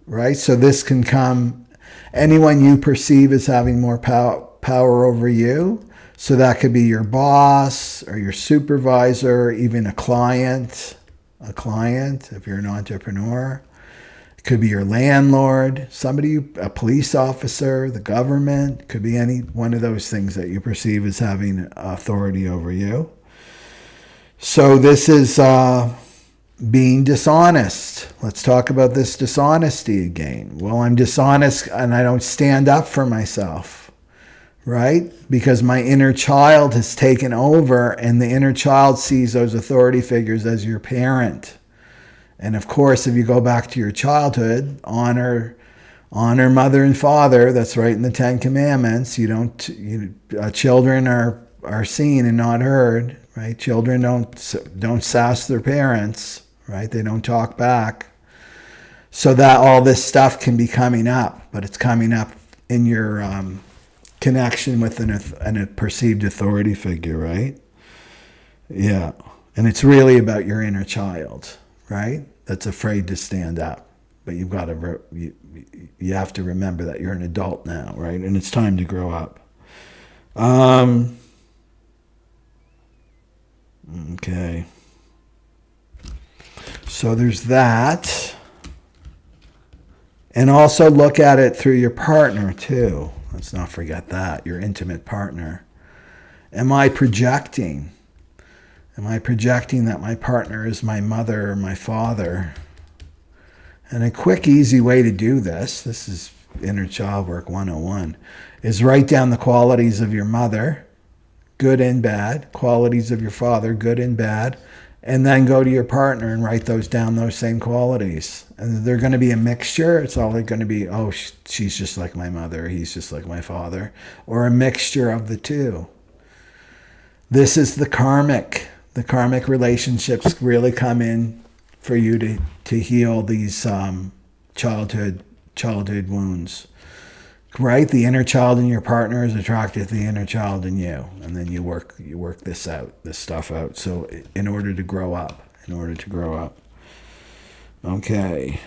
right? So this can come, anyone you perceive as having more power over you. So that could be your boss or your supervisor, even a client if you're an entrepreneur. It could be your landlord, somebody, a police officer, the government. It could be any one of those things that you perceive as having authority over you. So this is being dishonest. Let's talk about this dishonesty again. Well, I'm dishonest and I don't stand up for myself, right? Because my inner child has taken over, and the inner child sees those authority figures as your parent. And of course, if you go back to your childhood, honor mother and father. That's right in the Ten Commandments. Children are seen and not heard, right? Children don't sass their parents, right? They don't talk back. So that all this stuff can be coming up, but it's coming up in your connection with a perceived authority figure, right? Yeah. And it's really about your inner child, right? That's afraid to stand up. But you've got to, you have to remember that you're an adult now, right? And it's time to grow up. Okay. So there's that. And also look at it through your partner too. Let's not forget that, your intimate partner. Am I projecting? Am I projecting that my partner is my mother or my father? And a quick, easy way to do this is Inner Child Work 101, is write down the qualities of your mother, good and bad, qualities of your father, good and bad, and then go to your partner and write those down, those same qualities. And they're going to be a mixture. It's all going to be, oh, she's just like my mother, he's just like my father, or a mixture of the two. This is the karmic. The karmic relationships really come in for you to heal these childhood wounds. right? The inner child in your partner is attracted to the inner child in you, and then you work this stuff out. So in order to grow up, okay.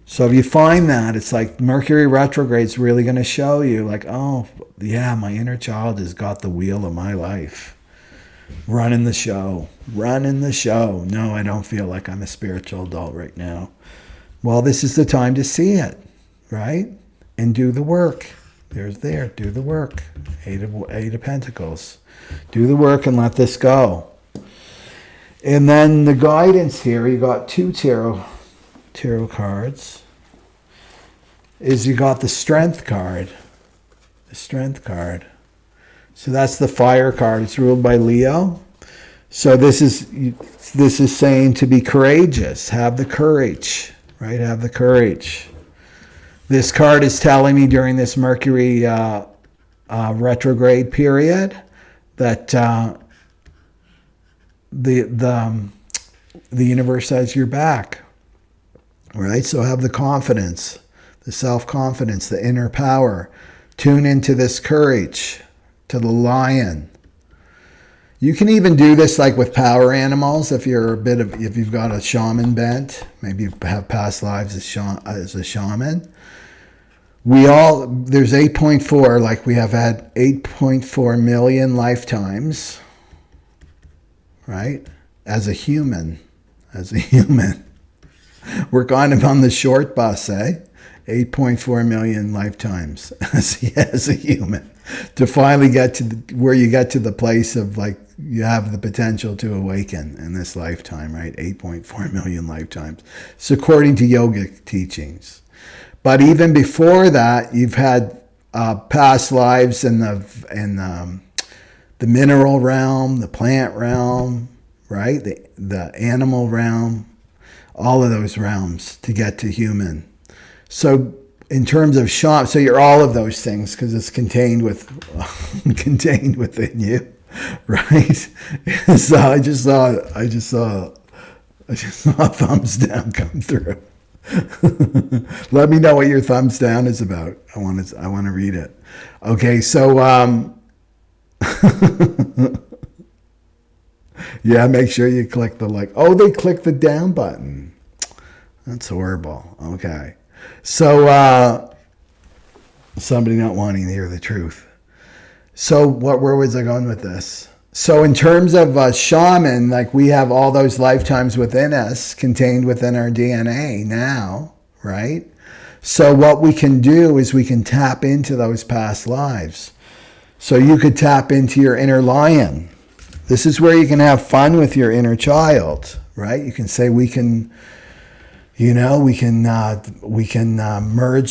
So if you find that, it's like Mercury retrograde is really going to show you, like, oh yeah, my inner child has got the wheel of my life, running the show. No, I don't feel like I'm a spiritual adult right now. Well, this is the time to see it, right? And do the work. Do the work. Eight of Pentacles. Do the work and let this go. And then the guidance here, you got two tarot cards. Is you got the Strength card. So that's the fire card. It's ruled by Leo. So this is saying to be courageous. Have the courage, right? Have the courage. This card is telling me during this Mercury retrograde period that the universe has your back, right? So have the confidence, the self-confidence, the inner power. Tune into this courage, to the lion. You can even do this like with power animals if you've got a shaman bent, maybe you have past lives as a shaman. There's 8.4, like we have had 8.4 million lifetimes, right? As a human. We're kind of on the short bus, eh? 8.4 million lifetimes as a human. To finally get to where you get to the place of like, you have the potential to awaken in this lifetime, right? 8.4 million lifetimes. It's according to yogic teachings. But even before that, you've had past lives in the mineral realm, the plant realm, right? The animal realm, all of those realms to get to human. So in terms of shaman, so you're all of those things because it's contained within you, right? So I just saw a thumbs down come through. Let me know what your thumbs down is about. I want to read it. Okay, so yeah, make sure you click the like. Oh, they clicked the down button. That's horrible. Okay, so somebody not wanting to hear the truth. So where was I going with this? So in terms of shaman, like we have all those lifetimes within us, contained within our DNA now, right? So what we can do is we can tap into those past lives. So you could tap into your inner lion. This is where you can have fun with your inner child, right? You can say we can merge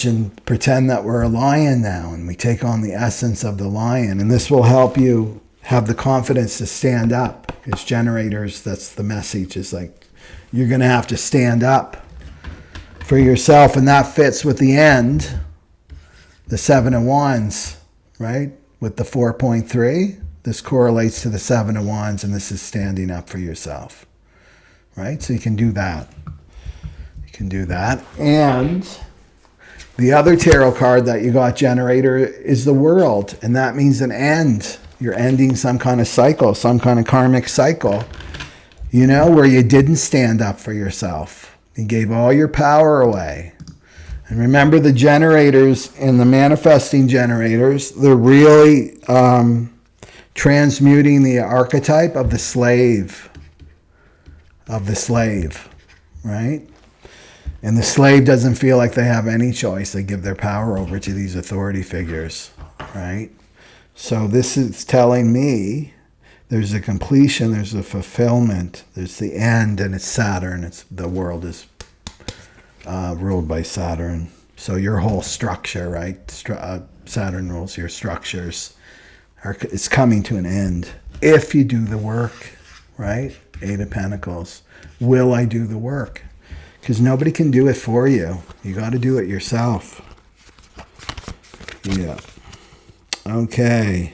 and pretend that we're a lion now, and we take on the essence of the lion, and this will help you have the confidence to stand up. Because generators, that's the message, is like you're going to have to stand up for yourself, and that fits with the end, the 7 of Wands, right? With the 4.3, this correlates to the 7 of Wands, and this is standing up for yourself, right? So you can do that. And the other tarot card that you got, generator, is the World, and that means an end. You're ending some kind of cycle, some kind of karmic cycle, where you didn't stand up for yourself. You gave all your power away. And remember, the generators and the manifesting generators, they're really transmuting the archetype of the slave, right? And the slave doesn't feel like they have any choice. They give their power over to these authority figures, right? So this is telling me there's a completion, there's a fulfillment, there's the end, and it's Saturn. The world is ruled by Saturn. So your whole structure, right? Saturn rules your structures. It's coming to an end if you do the work, right? 8 of Pentacles. Will I do the work? Because nobody can do it for you. You got to do it yourself. Yeah. Okay,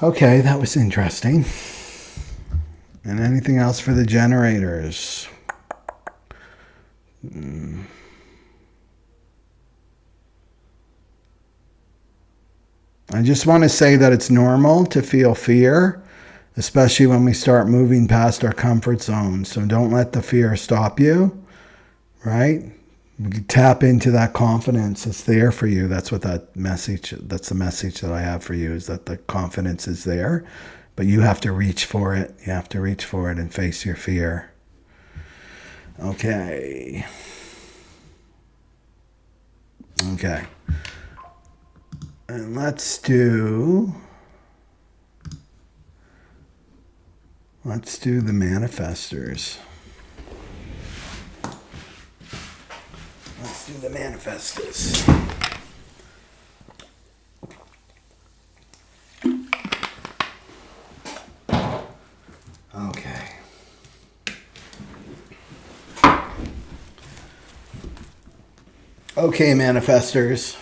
that was interesting. And anything else for the generators? I just want to say that it's normal to feel fear, especially when we start moving past our comfort zone. So don't let the fear stop you, right? You tap into that confidence. It's there for you. That's what that's the message that I have for you, is that the confidence is there, but you have to reach for it. You have to reach for it and face your fear. Okay. And let's do the manifestors. Let's do the manifestors. Okay. Okay, manifestors.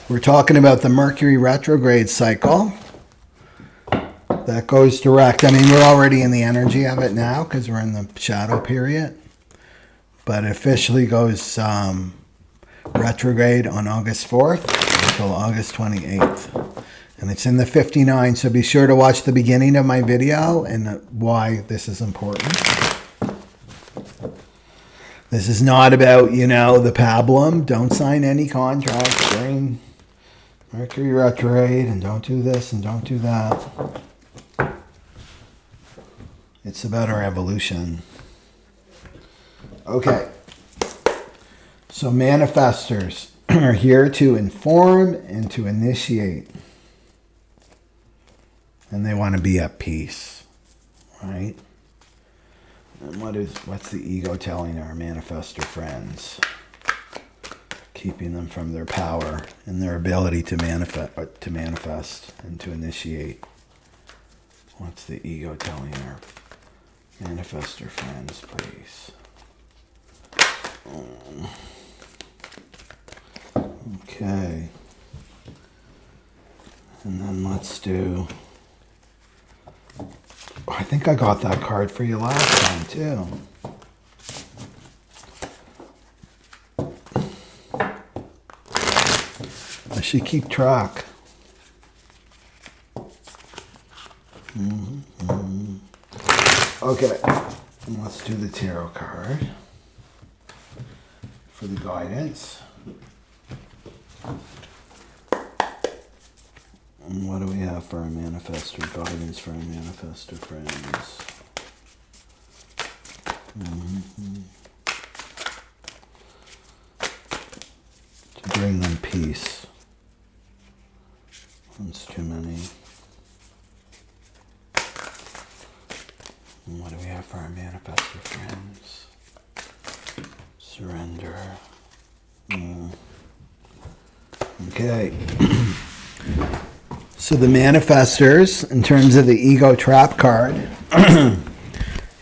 We're talking about the Mercury retrograde cycle. That goes direct. I mean, we're already in the energy of it now because we're in the shadow period. But it officially goes retrograde on August 4th until August 28th. And it's in the 59, so be sure to watch the beginning of my video and why this is important. This is not about, the pablum. Don't sign any contracts during Mercury retrograde, and don't do this and don't do that. It's about our evolution. Okay. So manifestors are here to inform and to initiate. And they want to be at peace, right? And what's the ego telling our manifestor friends? Keeping them from their power and their ability to manifest and to initiate. What's the ego telling our manifestor friends, please? Okay. And then let's do... I think I got that card for you last time, too. I should keep track. Okay, and let's do the tarot card for the guidance. And what do we have for our manifestor guidance for our manifestor friends? To bring them peace. That's too many. And what do we have for our manifestor friends? Surrender. Okay. So the manifestors, in terms of the ego trap card,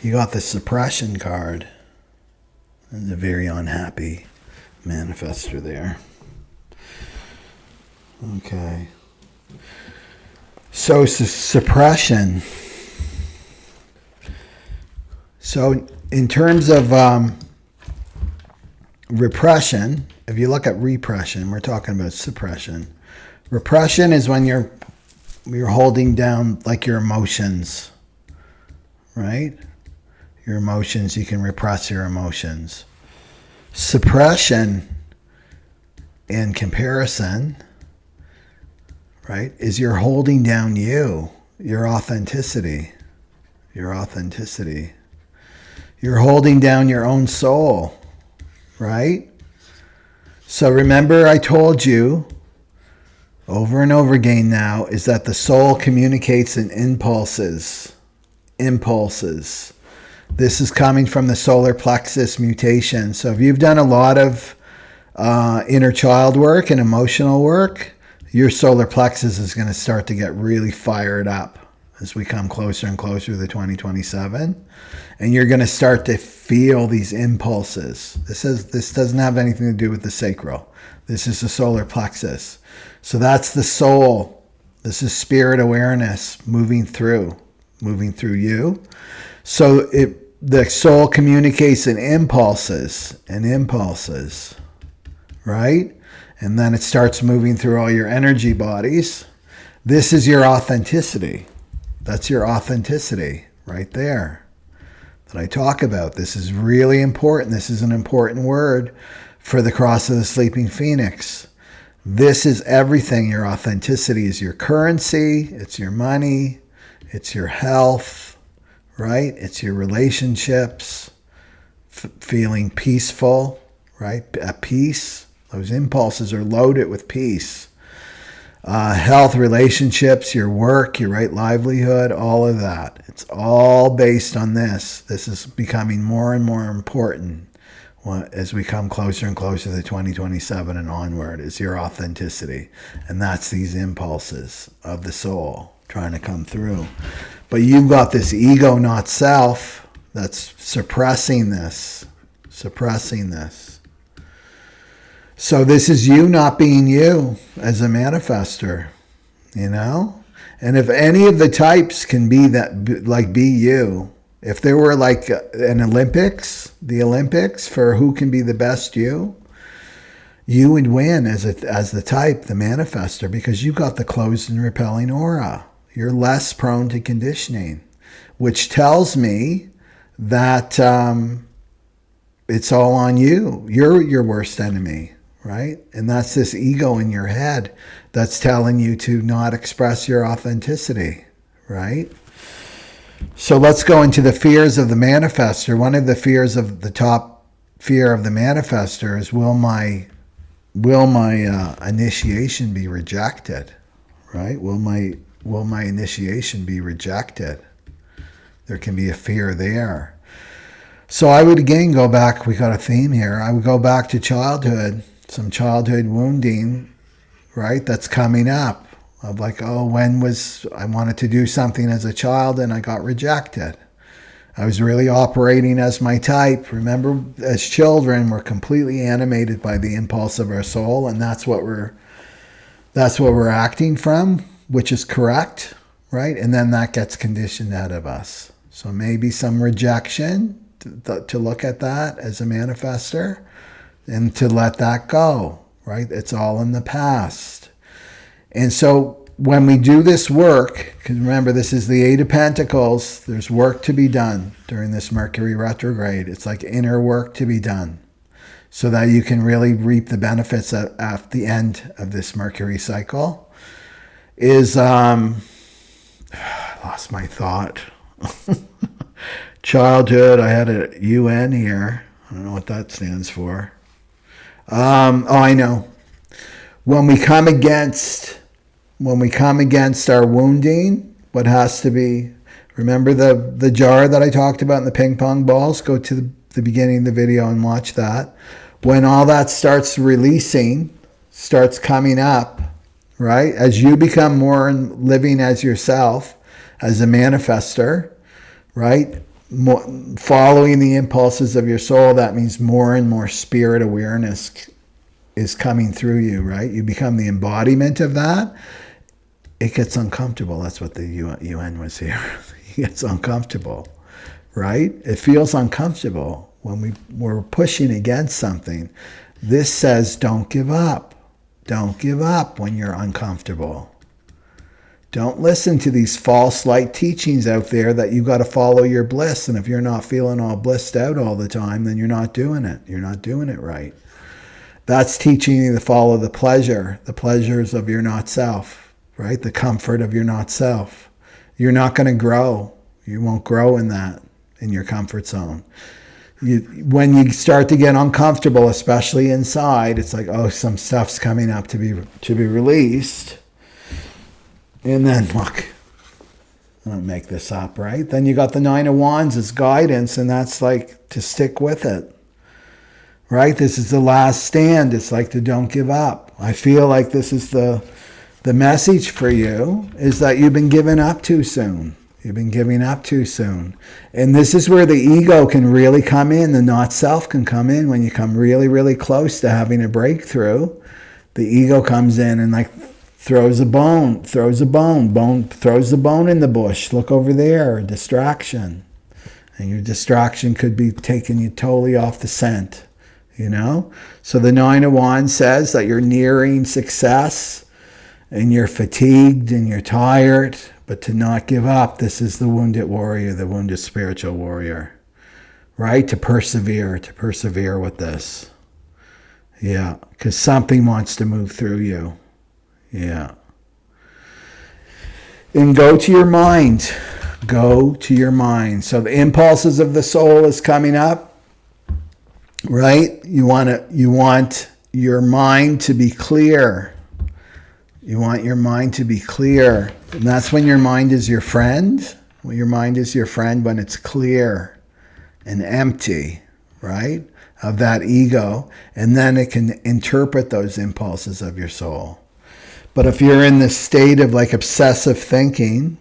you got the suppression card. There's a very unhappy manifestor there. Okay. So suppression. So in terms of repression, if you look at repression, we're talking about suppression. Repression is when you're holding down like your emotions, right? Your emotions, you can repress your emotions. Suppression in comparison, right, is you're holding down your authenticity. Your authenticity. You're holding down your own soul, right? So remember I told you over and over again now is that the soul communicates in impulses. Impulses. This is coming from the solar plexus mutation. So if you've done a lot of inner child work and emotional work, your solar plexus is going to start to get really fired up as we come closer and closer to 2027. And you're going to start to feel these impulses. This doesn't have anything to do with the sacral. This is the solar plexus. So that's the soul. This is spirit awareness moving through you. So the soul communicates in impulses, right? And then it starts moving through all your energy bodies. This is your authenticity. That's your authenticity right there that I talk about. This is really important. This is an important word for the cross of the sleeping phoenix. This is everything. Your authenticity is your currency. It's your money. It's your health, right? It's your relationships, feeling peaceful, right? At peace. Those impulses are loaded with peace. Health, relationships, your work, your right livelihood, all of that. It's all based on this. This is becoming more and more important as we come closer and closer to 2027 and onward, is your authenticity. And that's these impulses of the soul trying to come through. But you've got this ego, not self, that's suppressing this. So this is you not being you as a manifestor, you know? And if any of the types can be that, like be you, if there were like an Olympics, the Olympics for who can be the best you would win as the type, the manifestor, because you got the closed and repelling aura. You're less prone to conditioning, which tells me that it's all on you. You're your worst enemy. Right? And that's this ego in your head that's telling you to not express your authenticity, right? So let's go into the fears of the manifestor. One of the fears of the top fear of the manifestor is will my initiation be rejected, right? Will my initiation be rejected? There can be a fear there. So I would again go back, we got a theme here, I would go back to childhood. Some childhood wounding, right? That's coming up of like, oh, I wanted to do something as a child and I got rejected. I was really operating as my type. Remember, as children, we're completely animated by the impulse of our soul, and that's what we're acting from, which is correct, right? And then that gets conditioned out of us. So maybe some rejection to look at that as a manifestor. And to let that go, right? It's all in the past. And so when we do this work, because remember, this is the Eight of Pentacles, there's work to be done during this Mercury retrograde. It's like inner work to be done so that you can really reap the benefits at the end of this Mercury cycle. I lost my thought. Childhood, I had a UN here. I don't know what that stands for. I know. When we come against our wounding, what has to be, remember the jar that I talked about in the ping pong balls? Go to the beginning of the video and watch that. When all that starts releasing, starts coming up, right? As you become more living as yourself, as a manifestor, right? Following the impulses of your soul, that means more and more spirit awareness is coming through you, right? You become the embodiment of that. It gets uncomfortable. That's what the UN was here. It gets uncomfortable, right? It feels uncomfortable when we're pushing against something. This says don't give up. Don't give up when you're uncomfortable. Don't listen to these false light teachings out there that you got to follow your bliss. And if you're not feeling all blissed out all the time, then you're not doing it. You're not doing it right. That's teaching you to follow the pleasures of your not self, right? The comfort of your not self. You're not going to grow. You won't grow in that, in your comfort zone. When you start to get uncomfortable, especially inside, it's like, oh, some stuff's coming up to be released. And then, look, I don't make this up, right? Then you got the Nine of Wands as guidance, and that's like to stick with it, right? This is the last stand. It's like to don't give up. I feel like this is the message for you, is that you've been giving up too soon. You've been giving up too soon. And this is where the ego can really come in. The not self can come in when you come really, really close to having a breakthrough. The ego comes in and like throws the bone in the bush. Look over there, a distraction. And your distraction could be taking you totally off the scent, you know? So the Nine of Wands says that you're nearing success and you're fatigued and you're tired, but to not give up. This is the wounded warrior, the wounded spiritual warrior, right? To persevere with this. Yeah, because something wants to move through you. Yeah. And go to your mind. Go to your mind. So the impulses of the soul is coming up, right? You want your mind to be clear. You want your mind to be clear. And that's when your mind is your friend. When your mind is your friend, when it's clear and empty, right? Of that ego. And then it can interpret those impulses of your soul. But if you're in this state of like obsessive thinking,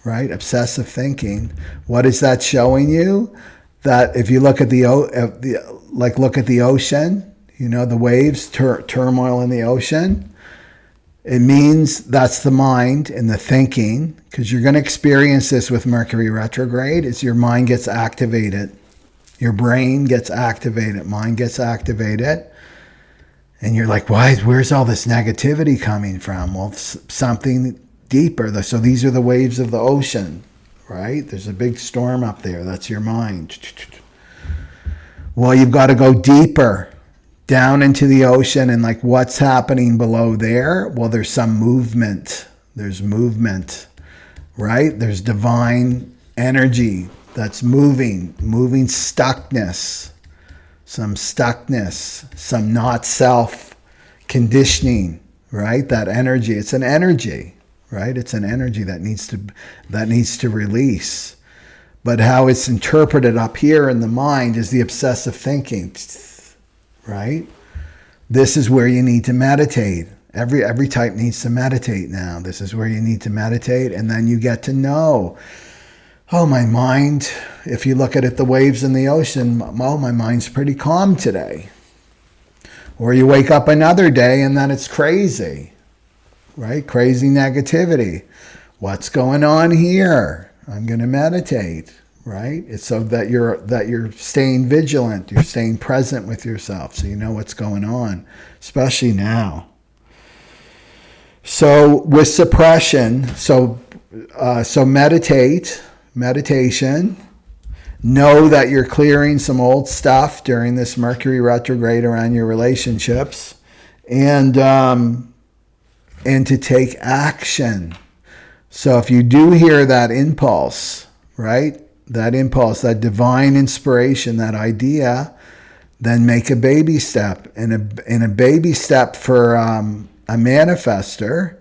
right? Obsessive thinking, what is that showing you? That if you look at look at the ocean, you know, the waves, turmoil in the ocean, it means that's the mind and the thinking, because you're going to experience this with Mercury retrograde, is your mind gets activated. Your brain gets activated, mind gets activated. And you're like, where's all this negativity coming from? Well, something deeper. So these are the waves of the ocean, right? There's a big storm up there. That's your mind. Well, you've got to go deeper down into the ocean, and like, what's happening below there? Well, there's some movement. There's movement, right? There's divine energy that's moving stuckness. Some stuckness, some not self conditioning, right? That energy, it's an energy, right? It's an energy that needs to release. But how it's interpreted up here in the mind is the obsessive thinking, right? This is where you need to meditate. Every type needs to meditate now. This is where you need to meditate, and then you get to know, oh, my mind, if you look at it, the waves in the ocean, well, my mind's pretty calm today. Or you wake up another day and then it's crazy, right? Crazy negativity. What's going on here? I'm going to meditate, right? It's so that you're staying vigilant, you're staying present with yourself, so you know what's going on, especially now. So with suppression, so meditation, know that you're clearing some old stuff during this Mercury retrograde around your relationships, and to take action. So if you do hear that impulse, right? That impulse, that divine inspiration, that idea, then make a baby step. And a baby step for a manifestor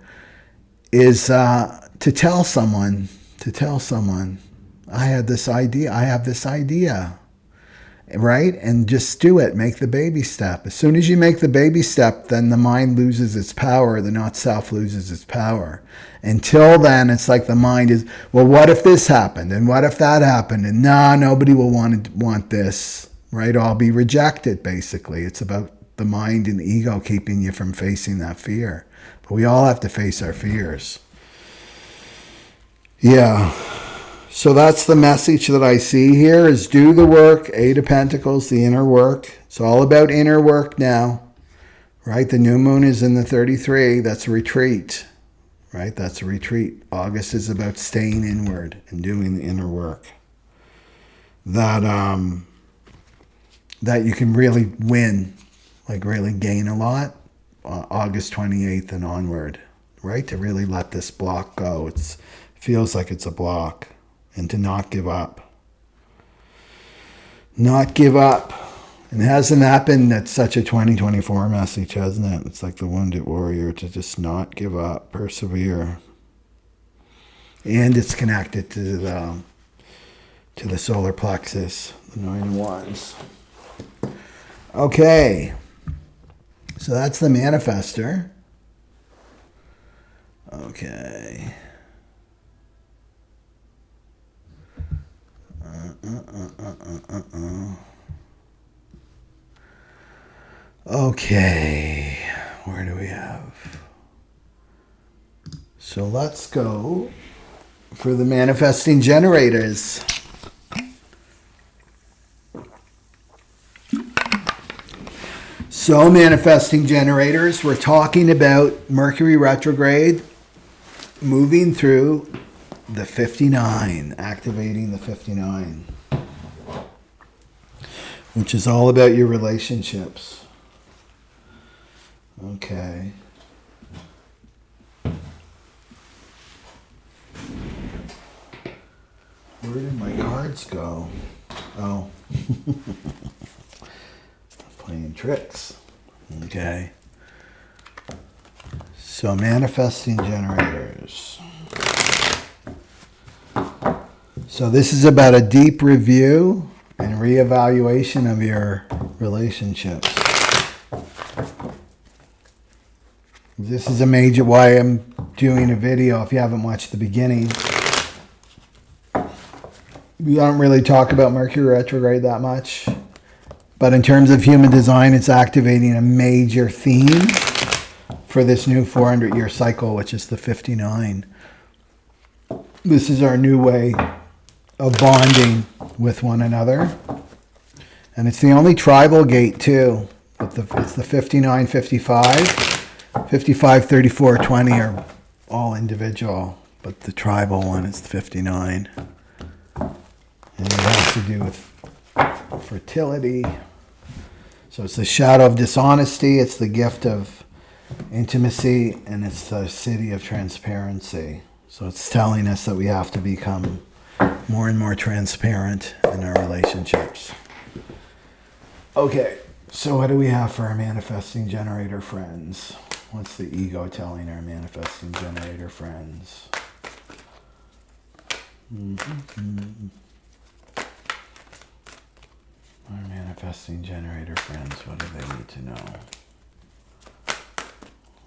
is to tell someone, I have this idea, right? And just do it. Make the baby step. As soon as you make the baby step, then the mind loses its power. The not self loses its power. Until then, it's like the mind is, well, what if this happened? And what if that happened? And nobody will want this, right? I'll be rejected, basically. It's about the mind and ego keeping you from facing that fear. But we all have to face our fears. Yeah. So that's the message that I see here, is do the work. Eight of Pentacles, the inner work. It's all about inner work now, right? The new moon is in the 33. That's a retreat, right? That's a retreat. August is about staying inward and doing the inner work. That you can really win, like really gain a lot, August 28th and onward, right? To really let this block go. It feels like it's a block. And to not give up. Not give up. And it hasn't happened. That's such a 2024 message, hasn't it? It's like the wounded warrior, to just not give up, persevere. And it's connected to the solar plexus, the 9 of Wands. Okay. So that's the manifestor. Okay. Okay, where do we have? So let's go for the manifesting generators. So, manifesting generators, we're talking about Mercury retrograde moving through the 59, activating the 59, which is all about your relationships. Okay. Where did my cards go? Oh. Playing tricks. Okay. So, manifesting generators. So this is about a deep review and reevaluation of your relationships. This is a major why I'm doing a video. If you haven't watched the beginning, we don't really talk about Mercury retrograde that much. But in terms of human design, it's activating a major theme for this new 400-year cycle, which is the 59. This is our new way of bonding with one another. And it's the only tribal gate, too. It's the 59, 55. 55, 34, 20 are all individual. But the tribal one is the 59. And it has to do with fertility. So it's the shadow of dishonesty, it's the gift of intimacy, and it's the city of transparency. So it's telling us that we have to become more and more transparent in our relationships. Okay, so what do we have for our manifesting generator friends? What's the ego telling our manifesting generator friends? Our manifesting generator friends, what do they need to know?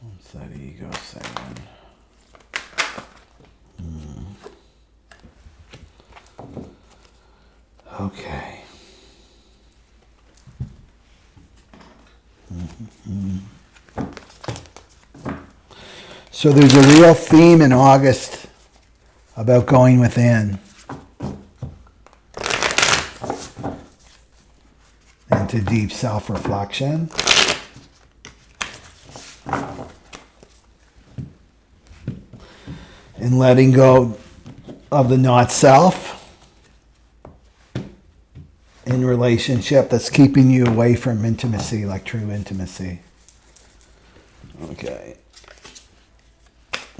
What's that ego saying? Okay. So there's a real theme in August about going within. Into deep self-reflection. And letting go of the not self in relationship that's keeping you away from intimacy, like true intimacy. Okay.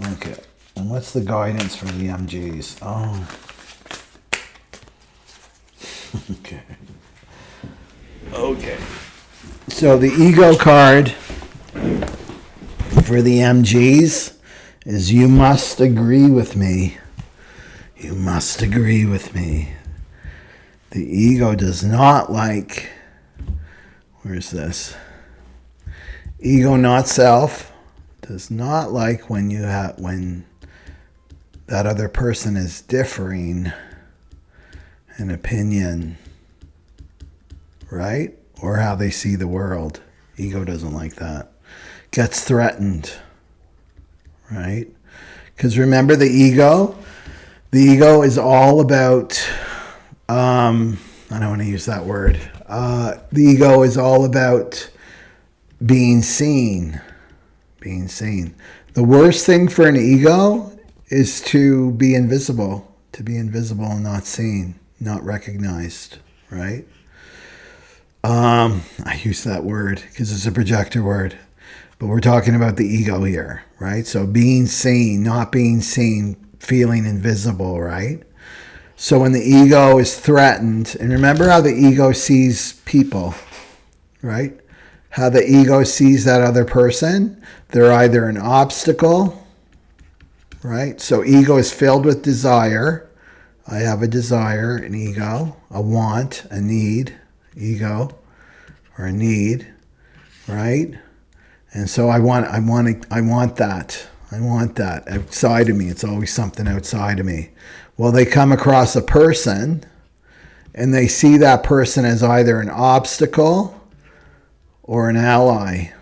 Okay. And what's the guidance for the MGs? Oh. Okay. Okay. So the ego card for the MGs is you must agree with me. You must agree with me. The ego does not like, where's this? Ego not self does not like when when that other person is differing in opinion, right? Or how they see the world. Ego doesn't like that. Gets threatened, right? Because remember the ego is all about, I don't want to use that word. The ego is all about being seen. Being seen. The worst thing for an ego is to be invisible. To be invisible and not seen, not recognized, right? I use that word because it's a projector word. But we're talking about the ego here, right? So being seen, not being seen, feeling invisible, right? So when the ego is threatened, and remember how the ego sees people, right? How the ego sees that other person. They're either an obstacle, right? So ego is filled with desire. I have a desire, an ego, a want, a need, ego, or a need, right? And so I want that. I want that outside of me. It's always something outside of me. Well, they come across a person and they see that person as either an obstacle or an ally,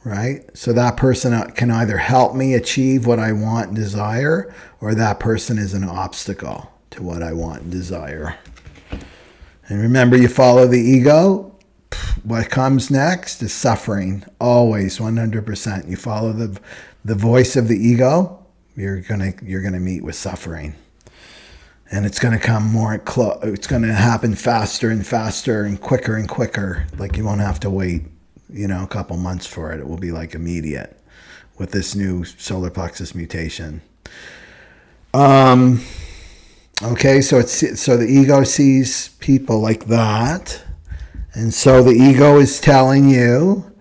right? So that person can either help me achieve what I want and desire, or that person is an obstacle to what I want and desire. And remember, you follow the ego, what comes next is suffering. Always, 100%. You follow the voice of the ego, you're gonna meet with suffering. And it's going to come more close. It's going to happen faster and faster and quicker. Like you won't have to wait, a couple months for it. It will be like immediate with this new solar plexus mutation. Okay, so the ego sees people like that, and so the ego is telling you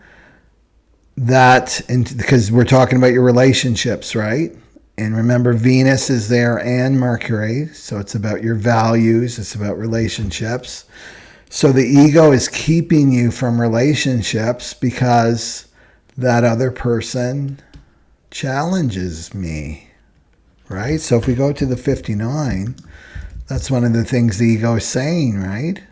that, because we're talking about your relationships, right? And remember, Venus is there and Mercury, so it's about your values, it's about relationships. So the ego is keeping you from relationships because that other person challenges me, right? So if we go to the 59, that's one of the things the ego is saying, right?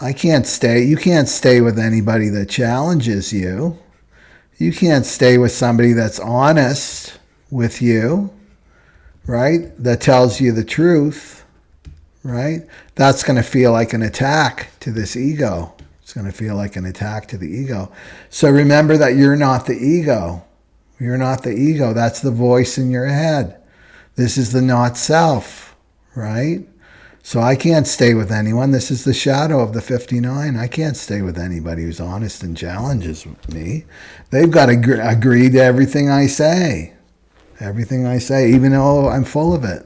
You can't stay with anybody that challenges you. You can't stay with somebody that's honest with you, right? That tells you the truth, right? That's going to feel like an attack to this ego. It's going to feel like an attack to the ego. So remember that you're not the ego. You're not the ego. That's the voice in your head. This is the not self, right? So I can't stay with anyone. This is the shadow of the 59. I can't stay with anybody who's honest and challenges me. They've got to agree to everything I say. Everything I say, even though I'm full of it,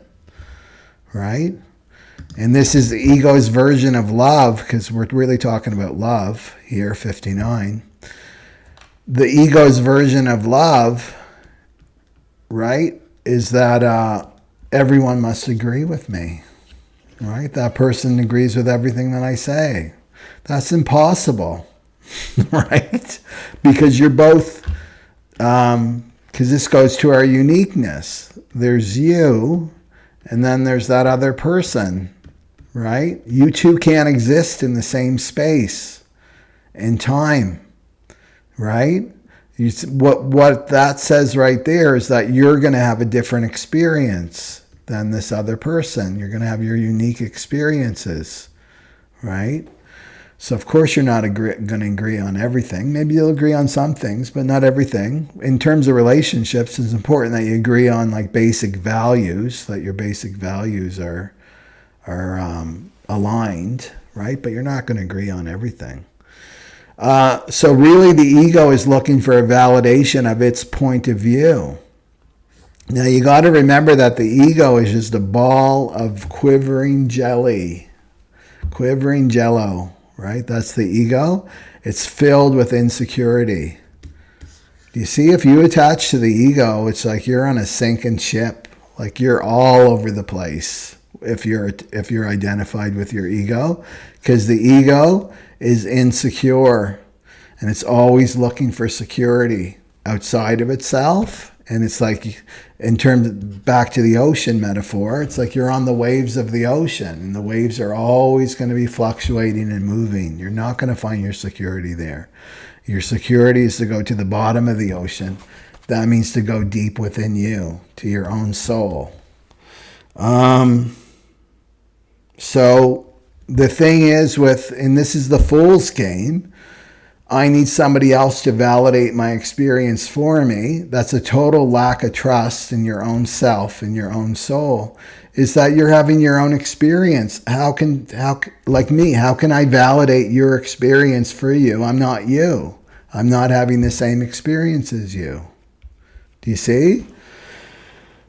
right? And this is the ego's version of love, because we're really talking about love here, 59. The ego's version of love, right, is that everyone must agree with me, right? That person agrees with everything that I say. That's impossible, right? Because you're both... because this goes to our uniqueness. There's you, and then there's that other person, right? You two can't exist in the same space and time, right? What that says right there is that you're going to have a different experience than this other person. You're going to have your unique experiences, right? So of course you're not going to agree on everything. Maybe you'll agree on some things, but not everything. In terms of relationships, it's important that you agree on like basic values, that your basic values are aligned, right? But you're not going to agree on everything. So really the ego is looking for a validation of its point of view. Now you got to remember that the ego is just a ball of quivering jello. Right? That's the ego. It's filled with insecurity. Do you see? If you attach to the ego, it's like you're on a sinking ship. Like you're all over the place if you're identified with your ego, because the ego is insecure and it's always looking for security outside of itself. And it's like, in terms, back to the ocean metaphor, it's like you're on the waves of the ocean, and the waves are always going to be fluctuating and moving. You're not going to find your security there. Your security is to go to the bottom of the ocean. That means to go deep within you, to your own soul. So the thing is and this is the fool's game, I need somebody else to validate my experience for me. That's a total lack of trust in your own self, in your own soul, is that you're having your own experience. Like me, how can I validate your experience for you? I'm not you. I'm not having the same experience as you. Do you see?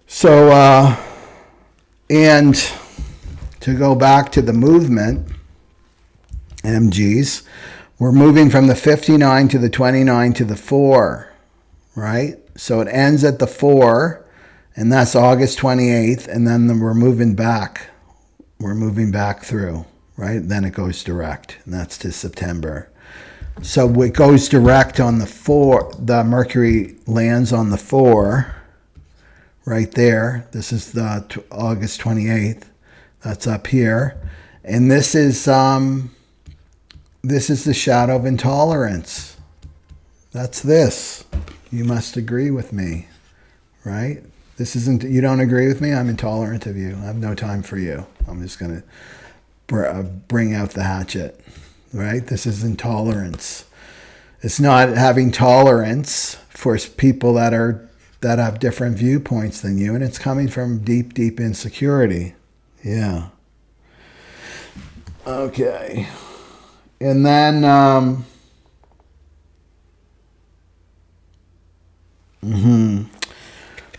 So, and to go back to the movement, MGs, we're moving from the 59 to the 29 to the 4, right? So it ends at the 4, and that's August 28th, and then we're moving back. We're moving back through, right? Then it goes direct, and that's to September. So it goes direct on the 4. The Mercury lands on the 4, right there. This is the August 28th. That's up here. And this is the shadow of intolerance. That's this. You must agree with me, right? This isn't, you don't agree with me, I'm intolerant of you. I have no time for you. I'm just going to bring out the hatchet. right? This is intolerance. It's not having tolerance for people that have different viewpoints than you, and it's coming from deep, deep insecurity. Yeah. Okay. And then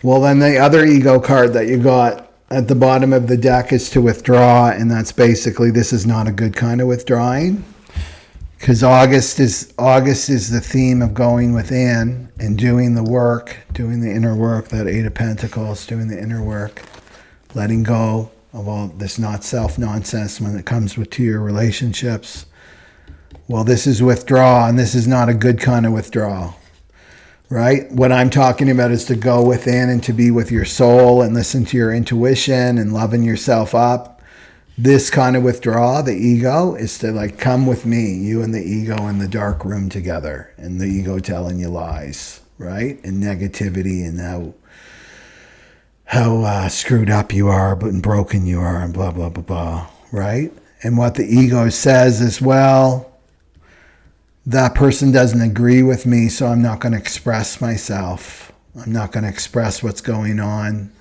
well, then the other ego card that you got at the bottom of the deck is to withdraw, and that's basically, this is not a good kind of withdrawing, because August is the theme of going within and doing the work, doing the inner work, that Eight of Pentacles, doing the inner work, letting go of all this not self nonsense when it comes to your relationships. Well, this is withdraw, and this is not a good kind of withdrawal, right? What I'm talking about is to go within and to be with your soul and listen to your intuition and loving yourself up. This kind of withdrawal, the ego, is to like, come with me, you and the ego in the dark room together, and the ego telling you lies, right? And negativity, and how screwed up you are, and broken you are, and blah, blah, blah, blah, right? And what the ego says is, well, that person doesn't agree with me, so I'm not going to express myself. I'm not going to express what's going on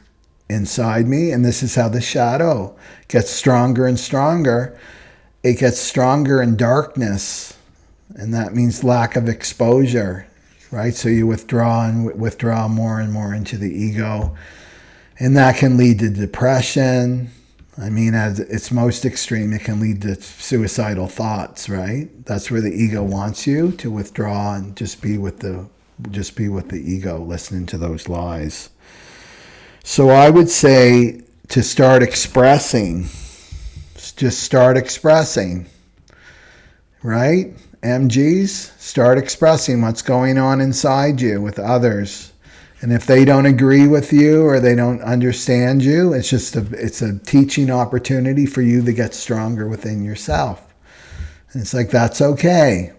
inside me. And this is how the shadow gets stronger and stronger. It gets stronger in darkness, and that means lack of exposure, right? So you withdraw more and more into the ego, and that can lead to depression. I mean, at its most extreme, it can lead to suicidal thoughts, right? That's where the ego wants you to withdraw and just be with the ego, listening to those lies. So I would say to start expressing, just start expressing, right? MGs, start expressing what's going on inside you with others. And if they don't agree with you or they don't understand you, it's a teaching opportunity for you to get stronger within yourself. And it's like, that's okay,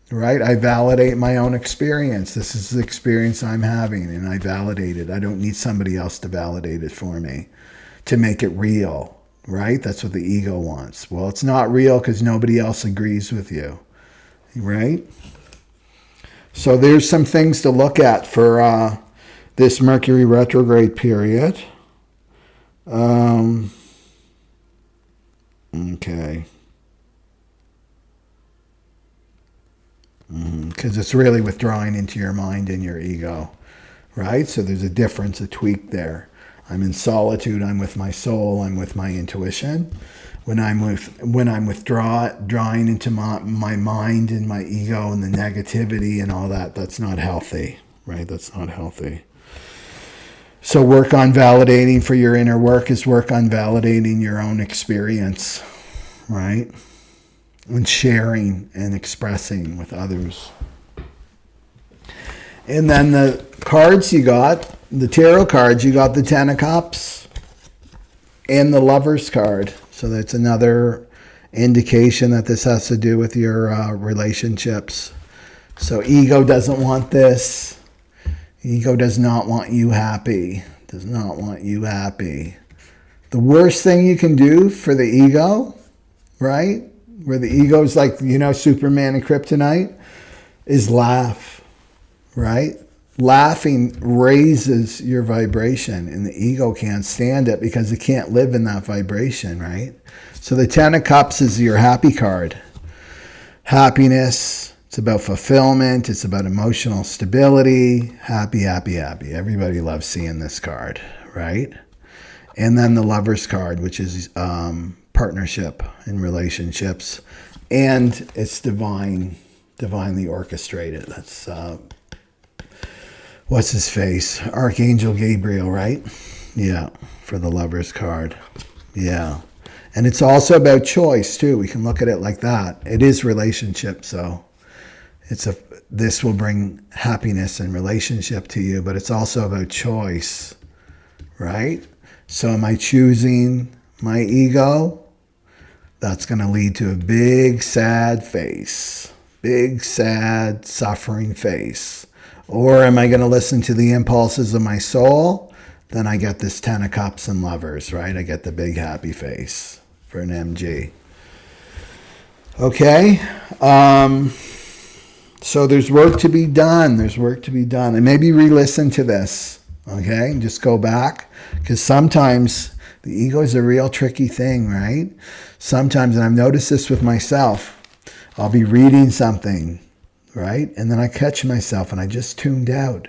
right? I validate my own experience. This is the experience I'm having, and I validate it. I don't need somebody else to validate it for me, to make it real, right? That's what the ego wants. Well, it's not real because nobody else agrees with you, right? So there's some things to look at for this Mercury retrograde period. Okay. Because it's really withdrawing into your mind and your ego, right? So there's a difference, a tweak there. I'm in solitude. I'm with my soul. I'm with my intuition. When I'm withdrawing into my mind and my ego and the negativity and all that, that's not healthy, right? That's not healthy. So work on validating for your inner work is work on validating your own experience, right? And sharing and expressing with others. And then the cards you got, the tarot cards, you got the Ten of Cups and the Lover's card. So that's another indication that this has to do with your relationships. So ego doesn't want this. Ego does not want you happy. Does not want you happy. The worst thing you can do for the ego, right? Where the ego is like, Superman and Kryptonite, is laugh, right? Laughing raises your vibration, and the ego can't stand it because it can't live in that vibration, right? So the Ten of Cups is your happy card. Happiness. It's about fulfillment. It's about emotional stability. Happy, happy, happy. Everybody loves seeing this card, right? And then the Lover's card, which is partnership and relationships. And it's divinely orchestrated. That's, what's his face? Archangel Gabriel, right? Yeah, for the Lover's card. Yeah. And it's also about choice, too. We can look at it like that. It is relationship, so this will bring happiness and relationship to you, but it's also about choice, right? So am I choosing my ego? That's going to lead to a big, sad face, big, sad, suffering face. Or am I going to listen to the impulses of my soul? Then I get this Ten of Cups and Lovers, right? I get the big, happy face for an MG. Okay. So there's work to be done. There's work to be done. And maybe re-listen to this. Okay. And just go back. Because sometimes the ego is a real tricky thing, right? Sometimes, and I've noticed this with myself, I'll be reading something, right? And then I catch myself and I just tuned out,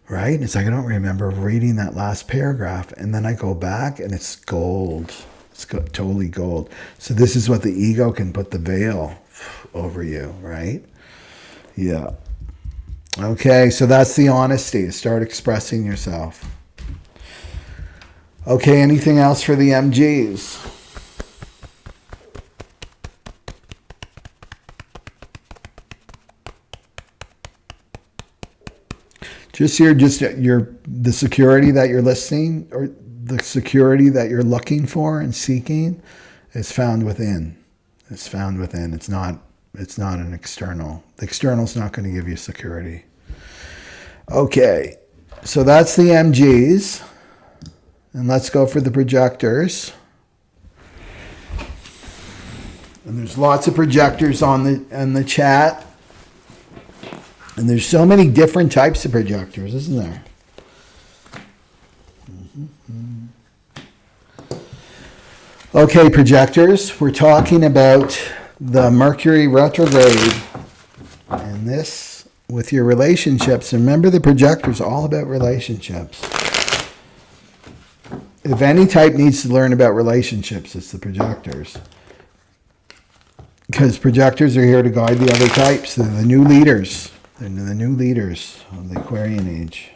right? And it's like I don't remember reading that last paragraph. And then I go back and it's gold. It's totally gold. So this is what the ego can put the veil over you, right? Yeah. Okay, so that's the honesty. Start expressing yourself. Okay, anything else for the MGs? The security that you're listening, or the security that you're looking for and seeking, is found within. It's found within. It's not an external. The external is not going to give you security. Okay, so that's the MGs. And let's go for the projectors. And there's lots of projectors in the chat. And there's so many different types of projectors, isn't there? Okay, projectors. We're talking about the Mercury retrograde. And this with your relationships. Remember, the projector's all about relationships. If any type needs to learn about relationships, it's the projectors. Because projectors are here to guide the other types. They're the new leaders. They're the new leaders of the Aquarian age.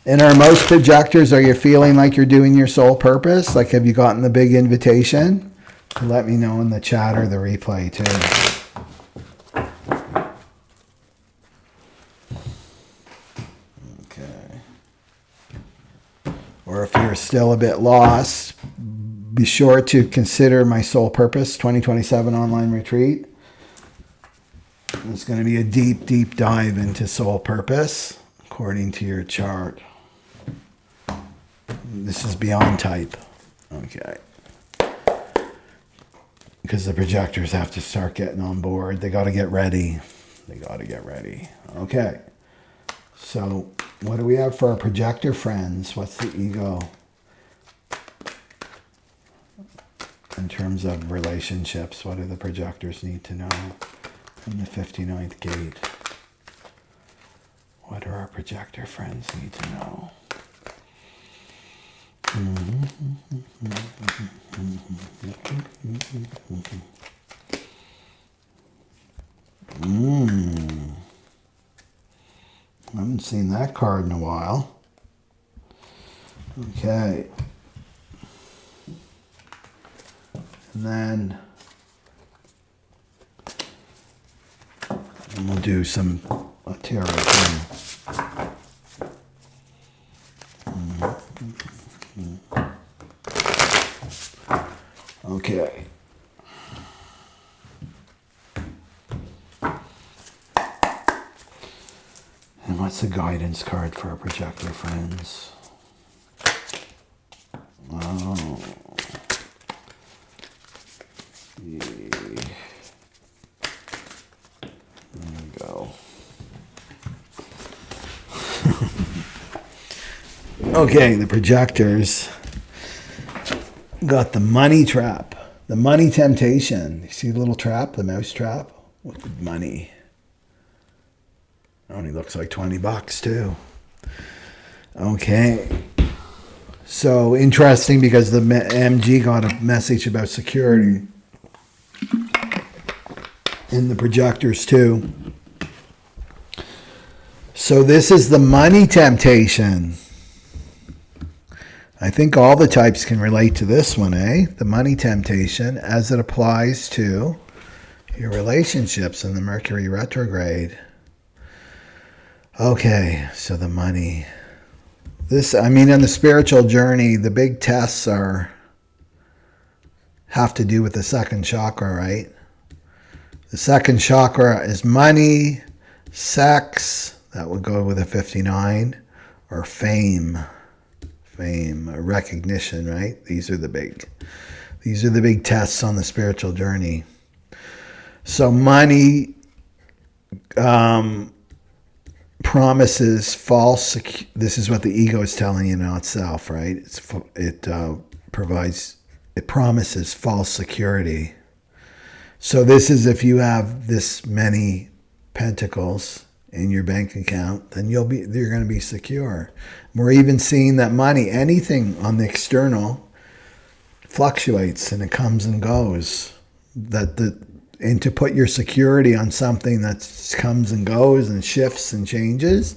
And are most projectors, are you feeling like you're doing your soul purpose? Like, have you gotten the big invitation? Let me know in the chat or the replay too. Or if you're still a bit lost, be sure to consider my Soul Purpose 2027 online retreat. It's going to be a deep, deep dive into soul purpose according to your chart. This is beyond type. Okay. Because the projectors have to start getting on board. They got to get ready. Okay. So what do we have for our projector friends? What's the ego in terms of relationships? What do the projectors need to know in the 59th gate? What do our projector friends need to know? I haven't seen that card in a while. Okay. And then we'll do some tarot thing. Okay. And what's the guidance card for our projector friends? Oh. Yeah. There we go. Okay, the projectors got the money trap, the money temptation. You see the little trap, the mouse trap with the money. Only looks like $20 too. Okay. So interesting because the MG got a message about security. And the projectors too. So this is the money temptation. I think all the types can relate to this one, eh? The money temptation as it applies to your relationships in the Mercury retrograde. Okay, so the money. In the spiritual journey, the big tests have to do with the second chakra, right? The second chakra is money, sex, that would go with a 59, or fame. fame, recognition, right? These are the big tests on the spiritual journey. So money promises false. This is what the ego is telling you now itself, right? It promises false security. So this is if you have this many pentacles in your bank account, then you're going to be secure. We're even seeing that money, anything on the external, fluctuates and it comes and goes. And to put your security on something that comes and goes and shifts and changes,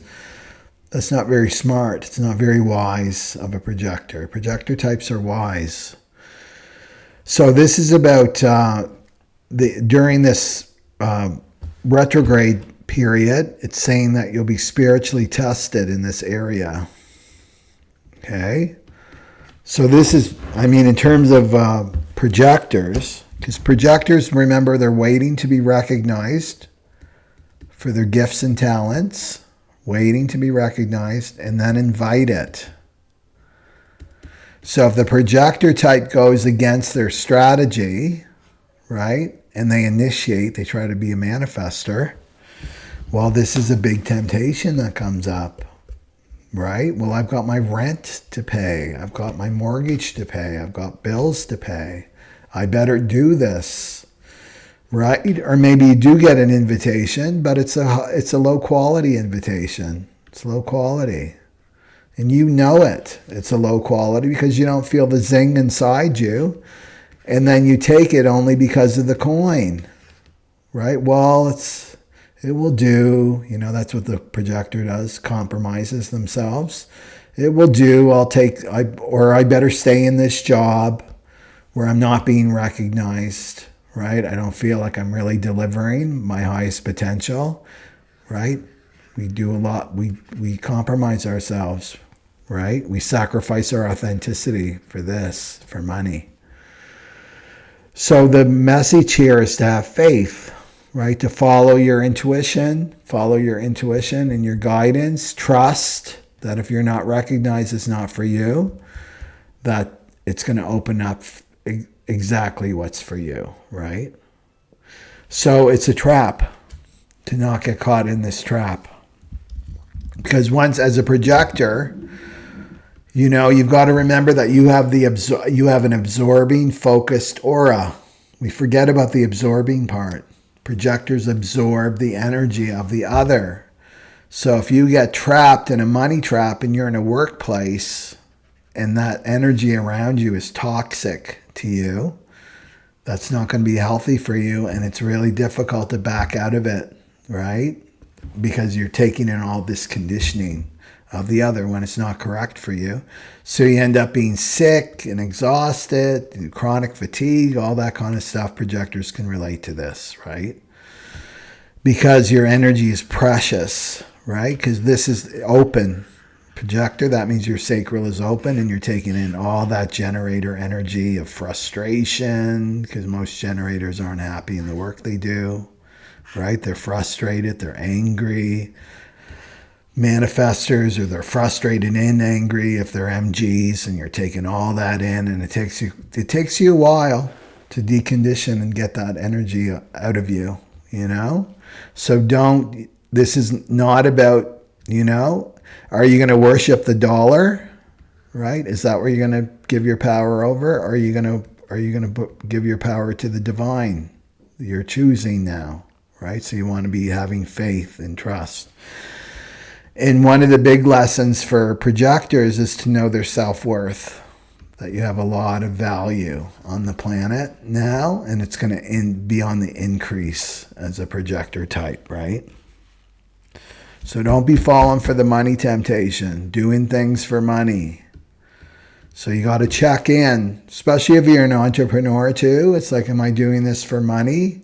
that's not very smart. It's not very wise of a projector. Projector types are wise. So this is about during this retrograde period, it's saying that you'll be spiritually tested in this area. Okay? So this is, in terms of projectors, because projectors, remember, they're waiting to be recognized for their gifts and talents, waiting to be recognized, and then invite it. So if the projector type goes against their strategy, right, and they try to be a manifestor, well, this is a big temptation that comes up, right? Well, I've got my rent to pay. I've got my mortgage to pay. I've got bills to pay. I better do this, right? Or maybe you do get an invitation, but it's a low quality invitation. It's low quality. And you know it. It's a low quality because you don't feel the zing inside you. And then you take it only because of the coin, right? Well, it will do. That's what the projector does, compromises themselves. It will do. I better stay in this job where I'm not being recognized, right? I don't feel like I'm really delivering my highest potential, right? We do a lot. We compromise ourselves, right? We sacrifice our authenticity for money. So the message here is to have faith, right? To follow your intuition and your guidance. Trust that if you're not recognized, it's not for you, that it's going to open up exactly what's for you, right? So it's a trap, to not get caught in this trap. Because once, as a projector, you've got to remember that you have an absorbing, focused aura. We forget about the absorbing part. Projectors absorb the energy of the other. So if you get trapped in a money trap and you're in a workplace and that energy around you is toxic to you, that's not going to be healthy for you, and it's really difficult to back out of it, right? Because you're taking in all this conditioning of the other when it's not correct for you. So you end up being sick and exhausted, chronic fatigue, all that kind of stuff. Projectors can relate to this, right? Because your energy is precious, right? Because this is open. Projector, that means your sacral is open and you're taking in all that generator energy of frustration, because most generators aren't happy in the work they do, right? They're frustrated, they're angry. Manifestors, or they're frustrated and angry if they're MGs, and you're taking all that in, and it takes you a while to decondition and get that energy out of you, So this is not about, are you going to worship the dollar, right? Is that where you're going to give your power over? Or are you going to give your power to the divine? You're choosing now, right? So you want to be having faith and trust. And one of the big lessons for projectors is to know their self-worth, that you have a lot of value on the planet now, and it's going to be on the increase as a projector type, right? So don't be falling for the money temptation, doing things for money. So you got to check in, especially if you're an entrepreneur too. It's like, am I doing this for money?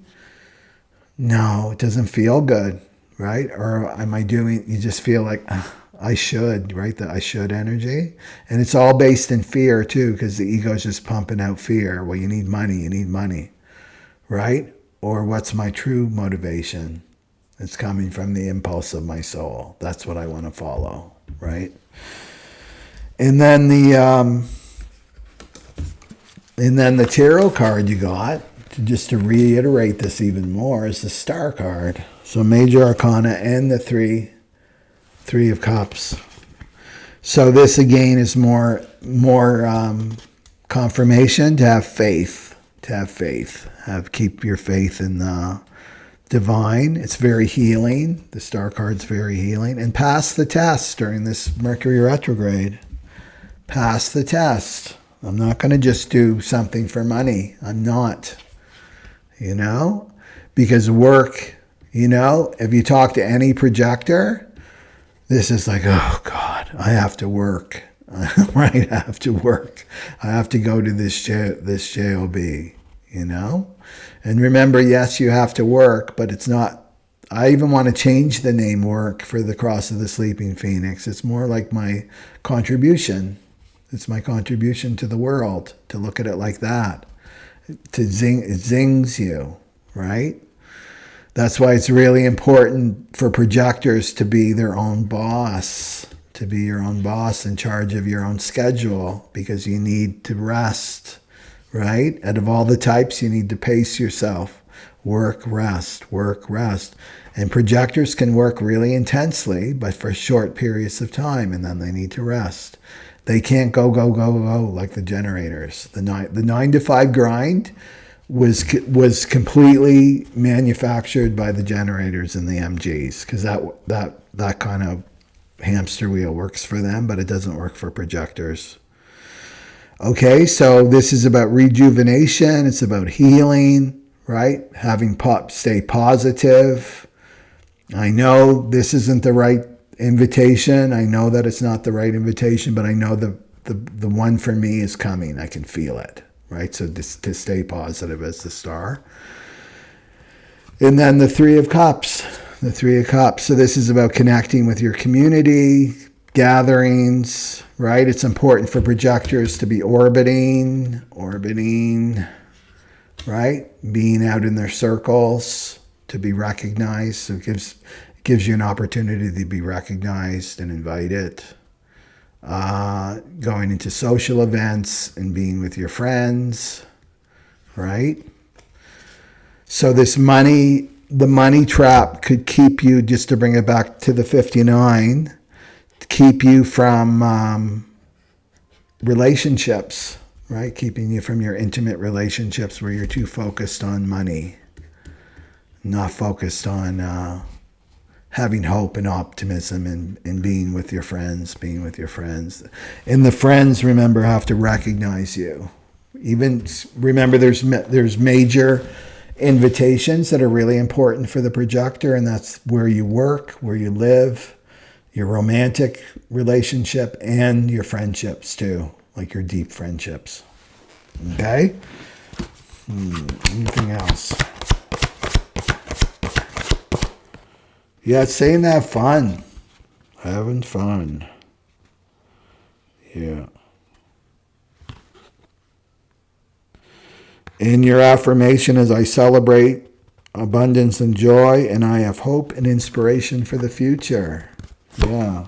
No, it doesn't feel good, right? Or you just feel like, I should, right? The I should energy. And it's all based in fear too, because the ego is just pumping out fear. Well, you need money, right? Or what's my true motivation? It's coming from the impulse of my soul. That's what I want to follow, right? And then the tarot card you got, just to reiterate this even more, is the Star card. So Major Arcana and the Three of Cups. So this again is more confirmation to have faith. Keep your faith in the divine. It's very healing. The Star card's very healing. And pass the test during this Mercury retrograde. Pass the test. I'm not going to just do something for money. I'm not. Because work, if you talk to any projector, this is like, oh God, I have to work. Right? I have to work. I have to go to this job, And remember, yes, you have to work, but it's not. I even want to change the name work for the Cross of the Sleeping Phoenix. It's more like my contribution. It's my contribution to the world, to look at it like that. It zings you, right? That's why it's really important for projectors to be their own boss, to be your own boss in charge of your own schedule, because you need to rest, right? Out of all the types, you need to pace yourself. Work, rest, work, rest. And projectors can work really intensely, but for short periods of time, and then they need to rest. They can't go like the generators. The 9 to 5 grind was completely manufactured by the generators and the MGs, because that kind of hamster wheel works for them, but it doesn't work for projectors. Okay, so this is about rejuvenation. It's about healing, right? Stay positive. I know this isn't the right invitation. I know that it's not the right invitation, but I know the one for me is coming. I can feel it, right? So to stay positive as the Star. And then the Three of Cups. The Three of Cups. So this is about connecting with your community, gatherings, right? It's important for projectors to be orbiting, right? Being out in their circles, to be recognized. So it gives you an opportunity to be recognized and invited. Going into social events and being with your friends, right? So the money trap could keep you, just to bring it back to the 59, keep you from relationships, right? Keeping you from your intimate relationships where you're too focused on money, not focused on having hope and optimism and being with your friends. And the friends, remember, have to recognize you. Even remember, there's major invitations that are really important for the projector, and that's where you work, where you live, your romantic relationship, and your friendships too, like your deep friendships. Okay? Anything else? Yeah, it's saying to have fun. Having fun. Yeah. In your affirmation is, I celebrate abundance and joy, and I have hope and inspiration for the future. Yeah.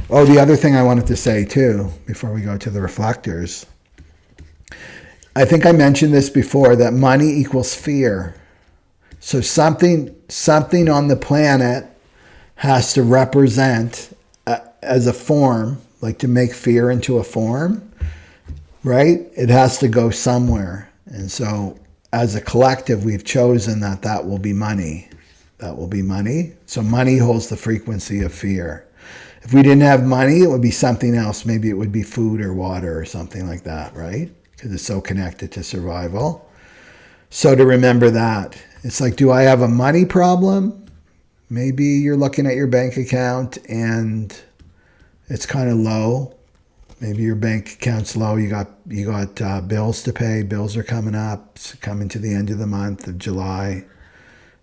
Oh, the other thing I wanted to say too, before we go to the reflectors. I think I mentioned this before, that money equals fear. So something on the planet has to represent as a form, like to make fear into a form, right? It has to go somewhere. And so as a collective, we've chosen that will be money. That will be money. So money holds the frequency of fear. If we didn't have money, it would be something else. Maybe it would be food or water or something like that, right? Because it's so connected to survival. So to remember that, it's like, do I have a money problem? Maybe you're looking at your bank account and it's kind of low. Maybe your bank account's low. You got bills to pay. Bills are coming up. It's coming to the end of the month of July,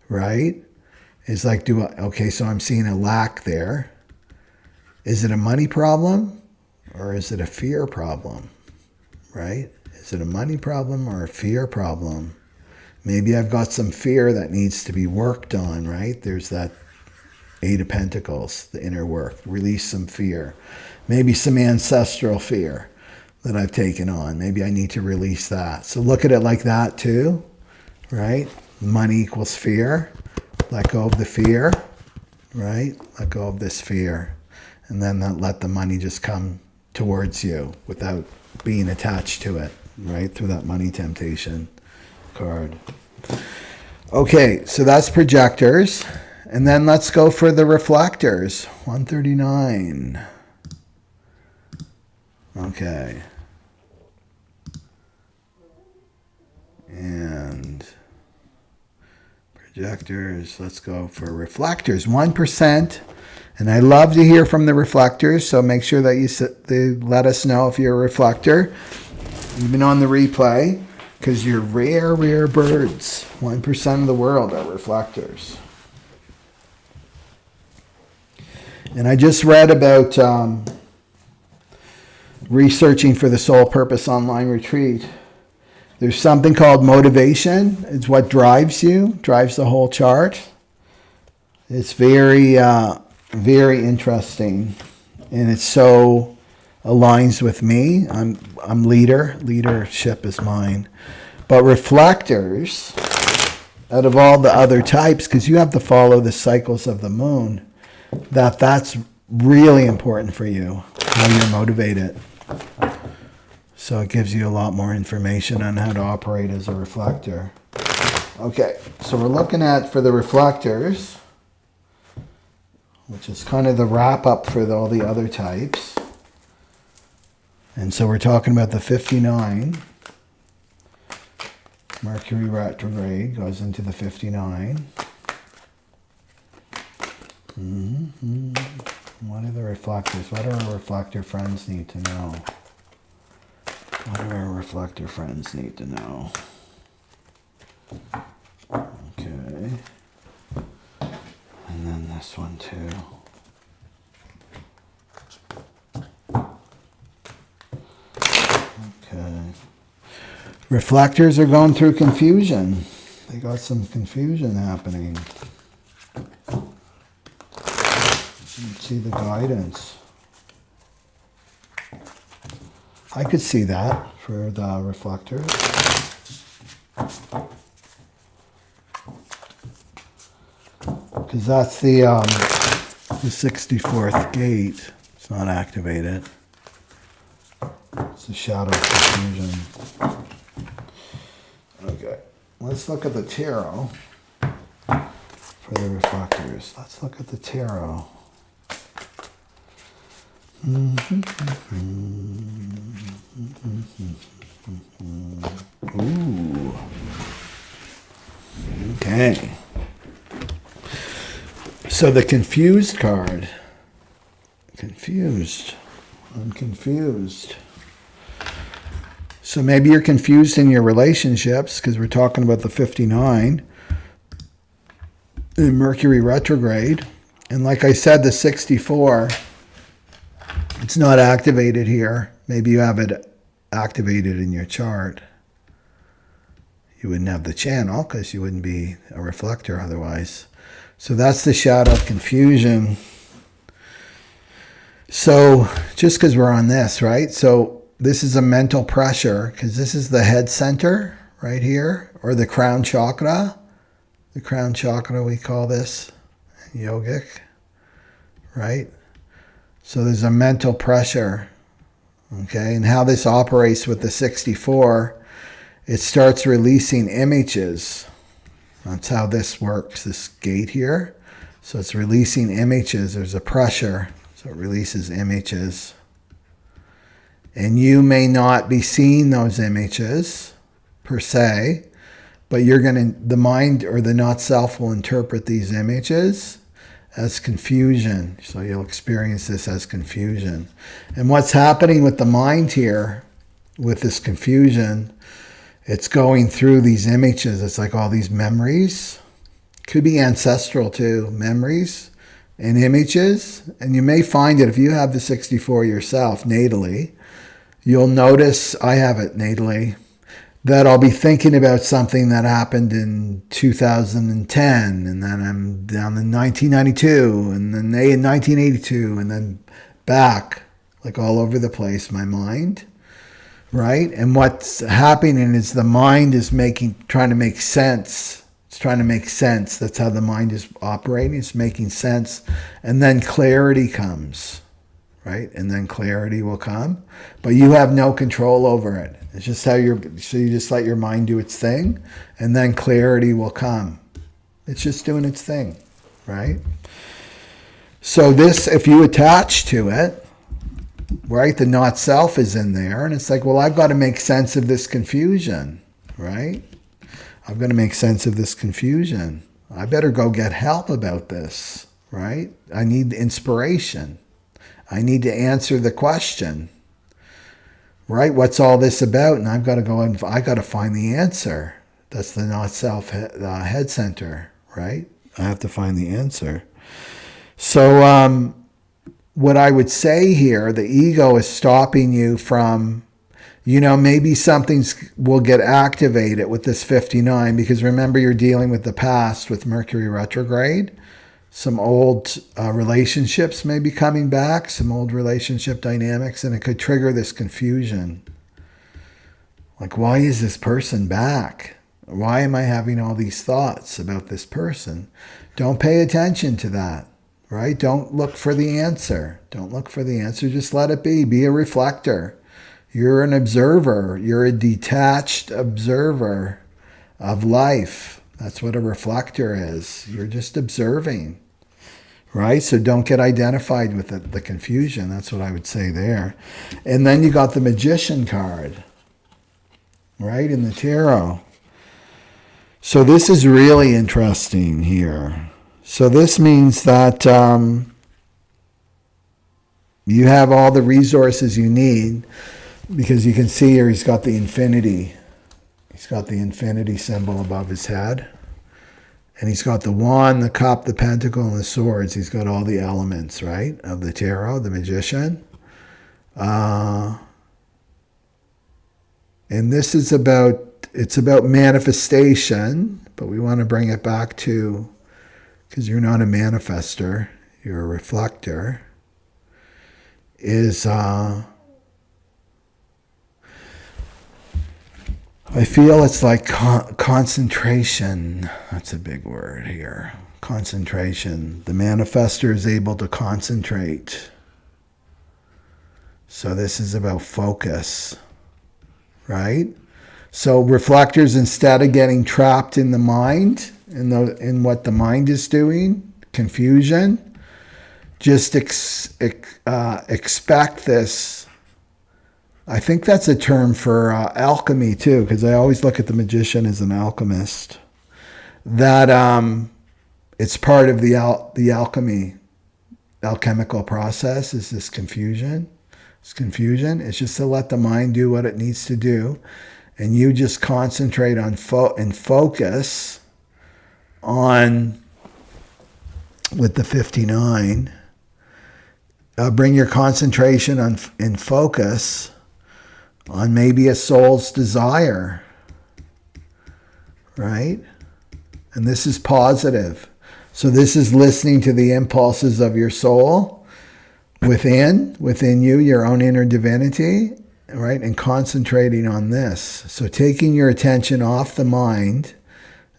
right? It's like, so I'm seeing a lack there. Is it a money problem or is it a fear problem, right? Is it a money problem or a fear problem? Maybe I've got some fear that needs to be worked on, right? There's that Eight of Pentacles, the inner work. Release some fear. Maybe some ancestral fear that I've taken on. Maybe I need to release that. So look at it like that too, right? Money equals fear. Let go of the fear, right? Let go of this fear. And then let the money just come towards you without being attached to it, right? Through that money temptation card. Okay, so that's projectors. And then let's go for the reflectors. 139. Okay. And projectors, let's go for reflectors. 1%. And I love to hear from the reflectors, so make sure that they let us know if you're a reflector, even on the replay, because you're rare, rare birds. 1% of the world are reflectors. And I just read about researching for the Soul Purpose Online Retreat. There's something called motivation. It's what drives you, drives the whole chart. It's very, very interesting. And it so aligns with me. I'm leader. Leadership is mine. But reflectors, out of all the other types, because you have to follow the cycles of the moon, that's really important for you, how you're motivated. So it gives you a lot more information on how to operate as a reflector. Okay, so we're looking at, for the reflectors, which is kind of the wrap up for all the other types. And so we're talking about the 59. Mercury retrograde goes into the 59. What are the reflectors? What do our reflector friends need to know? What do our reflector friends need to know? Okay. And then this one too. Okay. Reflectors are going through confusion. They got some confusion happening. Let's see the guidance. I could see that for the reflectors. Because that's the 64th gate. It's not activated. It's the shadow of confusion. Okay, let's look at the tarot for the reflectors. Let's look at the tarot. Ooh. Okay. So the confused card. Confused. I'm confused. So maybe you're confused in your relationships, because we're talking about the 59 in Mercury retrograde. And like I said, the 64, it's not activated here. Maybe you have it activated in your chart. You wouldn't have the channel because you wouldn't be a reflector otherwise. So that's the shadow of confusion. So just because we're on this, right? So this is a mental pressure, because this is the head center right here, or the crown chakra. The crown chakra, we call this yogic, right? So there's a mental pressure, okay? And how this operates with the 64, it starts releasing images. That's how this works, this gate here. So it's releasing images. There's a pressure, so it releases images. And you may not be seeing those images per se, but the mind or the not self will interpret these images as confusion. So you'll experience this as confusion. And what's happening with the mind here, with this confusion, it's going through these images. It's like all these memories. Could be ancestral too, memories and images. And you may find it, if you have the 64 yourself, natally, you'll notice, I have it natally, that I'll be thinking about something that happened in 2010, and then I'm down in 1992, and then in 1982, and then back, like all over the place, my mind, right? And what's happening is the mind is trying to make sense. It's trying to make sense. That's how the mind is operating. It's making sense. And then clarity comes, right? And then clarity will come, but you have no control over it. It's just so you just let your mind do its thing, and then clarity will come. It's just doing its thing, right? So this, if you attach to it, right, the not self is in there, and it's like, well, I've got to make sense of this confusion, right? I've got to make sense of this confusion. I better go get help about this, right? I need inspiration. I need to answer the question. Right? What's all this about? And I've got to go and I got to find the answer. That's the not self head center, right? I have to find the answer. So what I would say here, the ego is stopping you from, maybe something will get activated with this 59, because remember, you're dealing with the past with Mercury retrograde. Some old relationships may be coming back, some old relationship dynamics, and it could trigger this confusion. Like, why is this person back? Why am I having all these thoughts about this person? Don't pay attention to that, right? Don't look for the answer. Don't look for the answer. Just let it be. Be a reflector. You're an observer. You're a detached observer of life. That's what a reflector is. You're just observing, right? So don't get identified with the confusion. That's what I would say there. And then you got the Magician card, right, in the tarot. So this is really interesting here. So this means that you have all the resources you need, because you can see here he's got the infinity. He's got the infinity symbol above his head. And he's got the wand, the cup, the pentacle, and the swords. He's got all the elements, right, of the tarot, the magician. And this is it's about manifestation, but we want to bring it back to, because you're not a manifestor, you're a reflector, is... I feel it's like concentration. That's a big word here. Concentration. The manifestor is able to concentrate. So this is about focus, right? So reflectors, instead of getting trapped in the mind, in what the mind is doing, confusion, just expect this. I think that's a term for alchemy too, because I always look at the magician as an alchemist. That it's part of the alchemical process is this confusion. It's confusion. It's just to let the mind do what it needs to do, and you just concentrate on and focus on, with the 59. Bring your concentration on and focus on maybe a soul's desire, right? And this is positive. So this is listening to the impulses of your soul within you, your own inner divinity, right? And concentrating on this. So taking your attention off the mind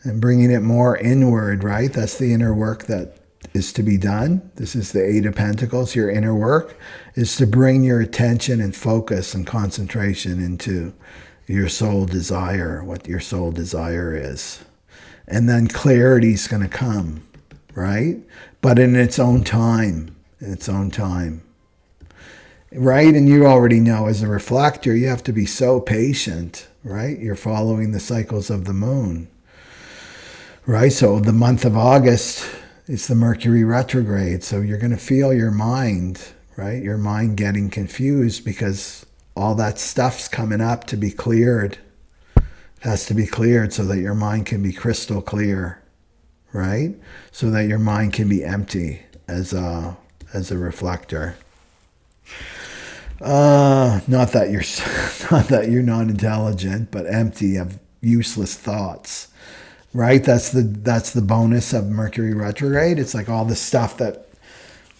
and bringing it more inward, right? That's the inner work that is to be done. This is the Eight of Pentacles. Your inner work is to bring your attention and focus and concentration into your soul desire, what your soul desire is. And then clarity is going to come, right? But in its own time, right? And you already know, as a reflector, you have to be so patient, right? You're following the cycles of the moon, right? So the month of August, it's the Mercury retrograde. So you're going to feel your mind, right? Your mind getting confused because all that stuff's coming up to be cleared. It has to be cleared so that your mind can be crystal clear, right? So that your mind can be empty as a reflector. Not that you're not that you're not intelligent, but empty of useless thoughts. Right? That's the bonus of Mercury retrograde. It's like all the stuff that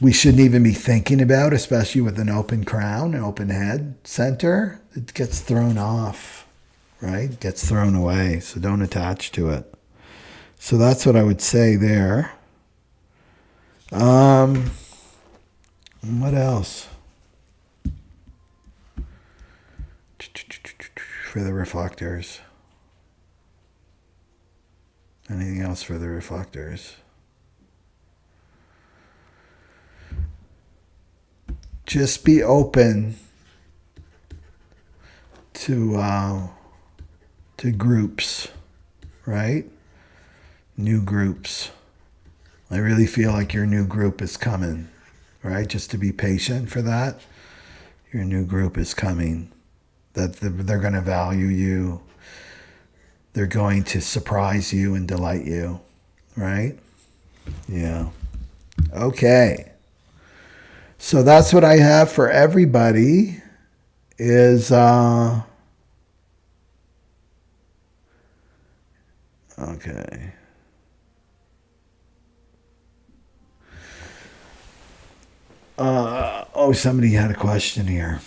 we shouldn't even be thinking about, especially with an open crown, an open head center. It gets thrown off, right? Gets thrown away. So don't attach to it. So that's what I would say there. What else? For the reflectors. Anything else for the reflectors? Just be open to groups, right? New groups. I really feel like your new group is coming, right? Just to be patient for that. Your new group is coming. That they're going to value you. They're going to surprise you and delight you, right? Yeah. Okay. So that's what I have for everybody is, okay. Somebody had a question here.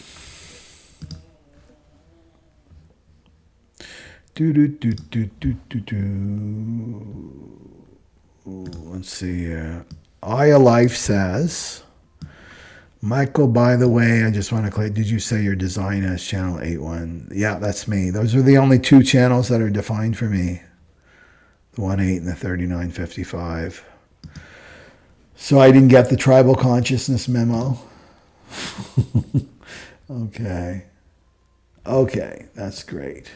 Let's see here. Aya Life says, Michael, by the way, I just want to clear, did you say your design as channel 8-1? Yeah, that's me. Those are the only two channels that are defined for me. The 1-8 and the 3955. So I didn't get the tribal consciousness memo. Okay. Okay, that's great.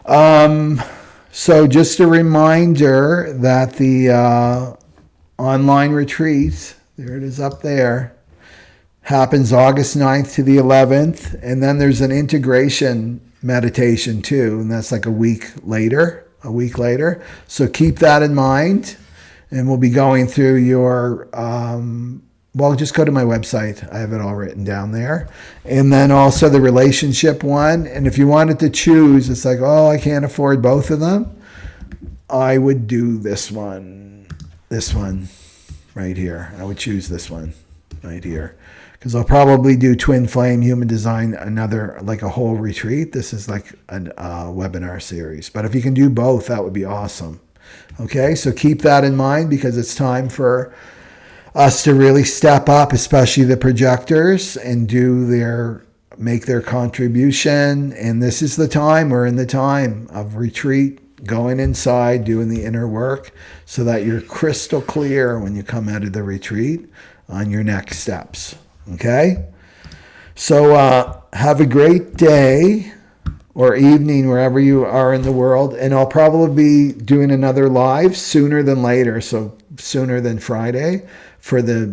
So just a reminder that the online retreat, there it is up there, happens August 9th to the 11th. And then there's an integration meditation too. And that's like a week later. So keep that in mind. And we'll be going through your, just go to my website. I have it all written down there. And then also the relationship one. And if you wanted to choose, it's like, I can't afford both of them. I would do this one right here. I would choose this one right here. Because I'll probably do Twin Flame Human Design, another, like a whole retreat. This is like a webinar series. But if you can do both, that would be awesome. Okay, so keep that in mind because it's time for us to really step up, especially the projectors, and make their contribution. And this is the time, we're in the time of retreat, going inside, doing the inner work so that you're crystal clear when you come out of the retreat on your next steps. Okay? So have a great day or evening wherever you are in the world. And I'll probably be doing another live sooner than later, so sooner than Friday for the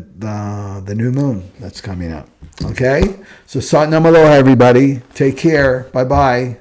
new moon that's coming up. Okay? So Sat Nam Aloha, everybody. Take care. Bye-bye.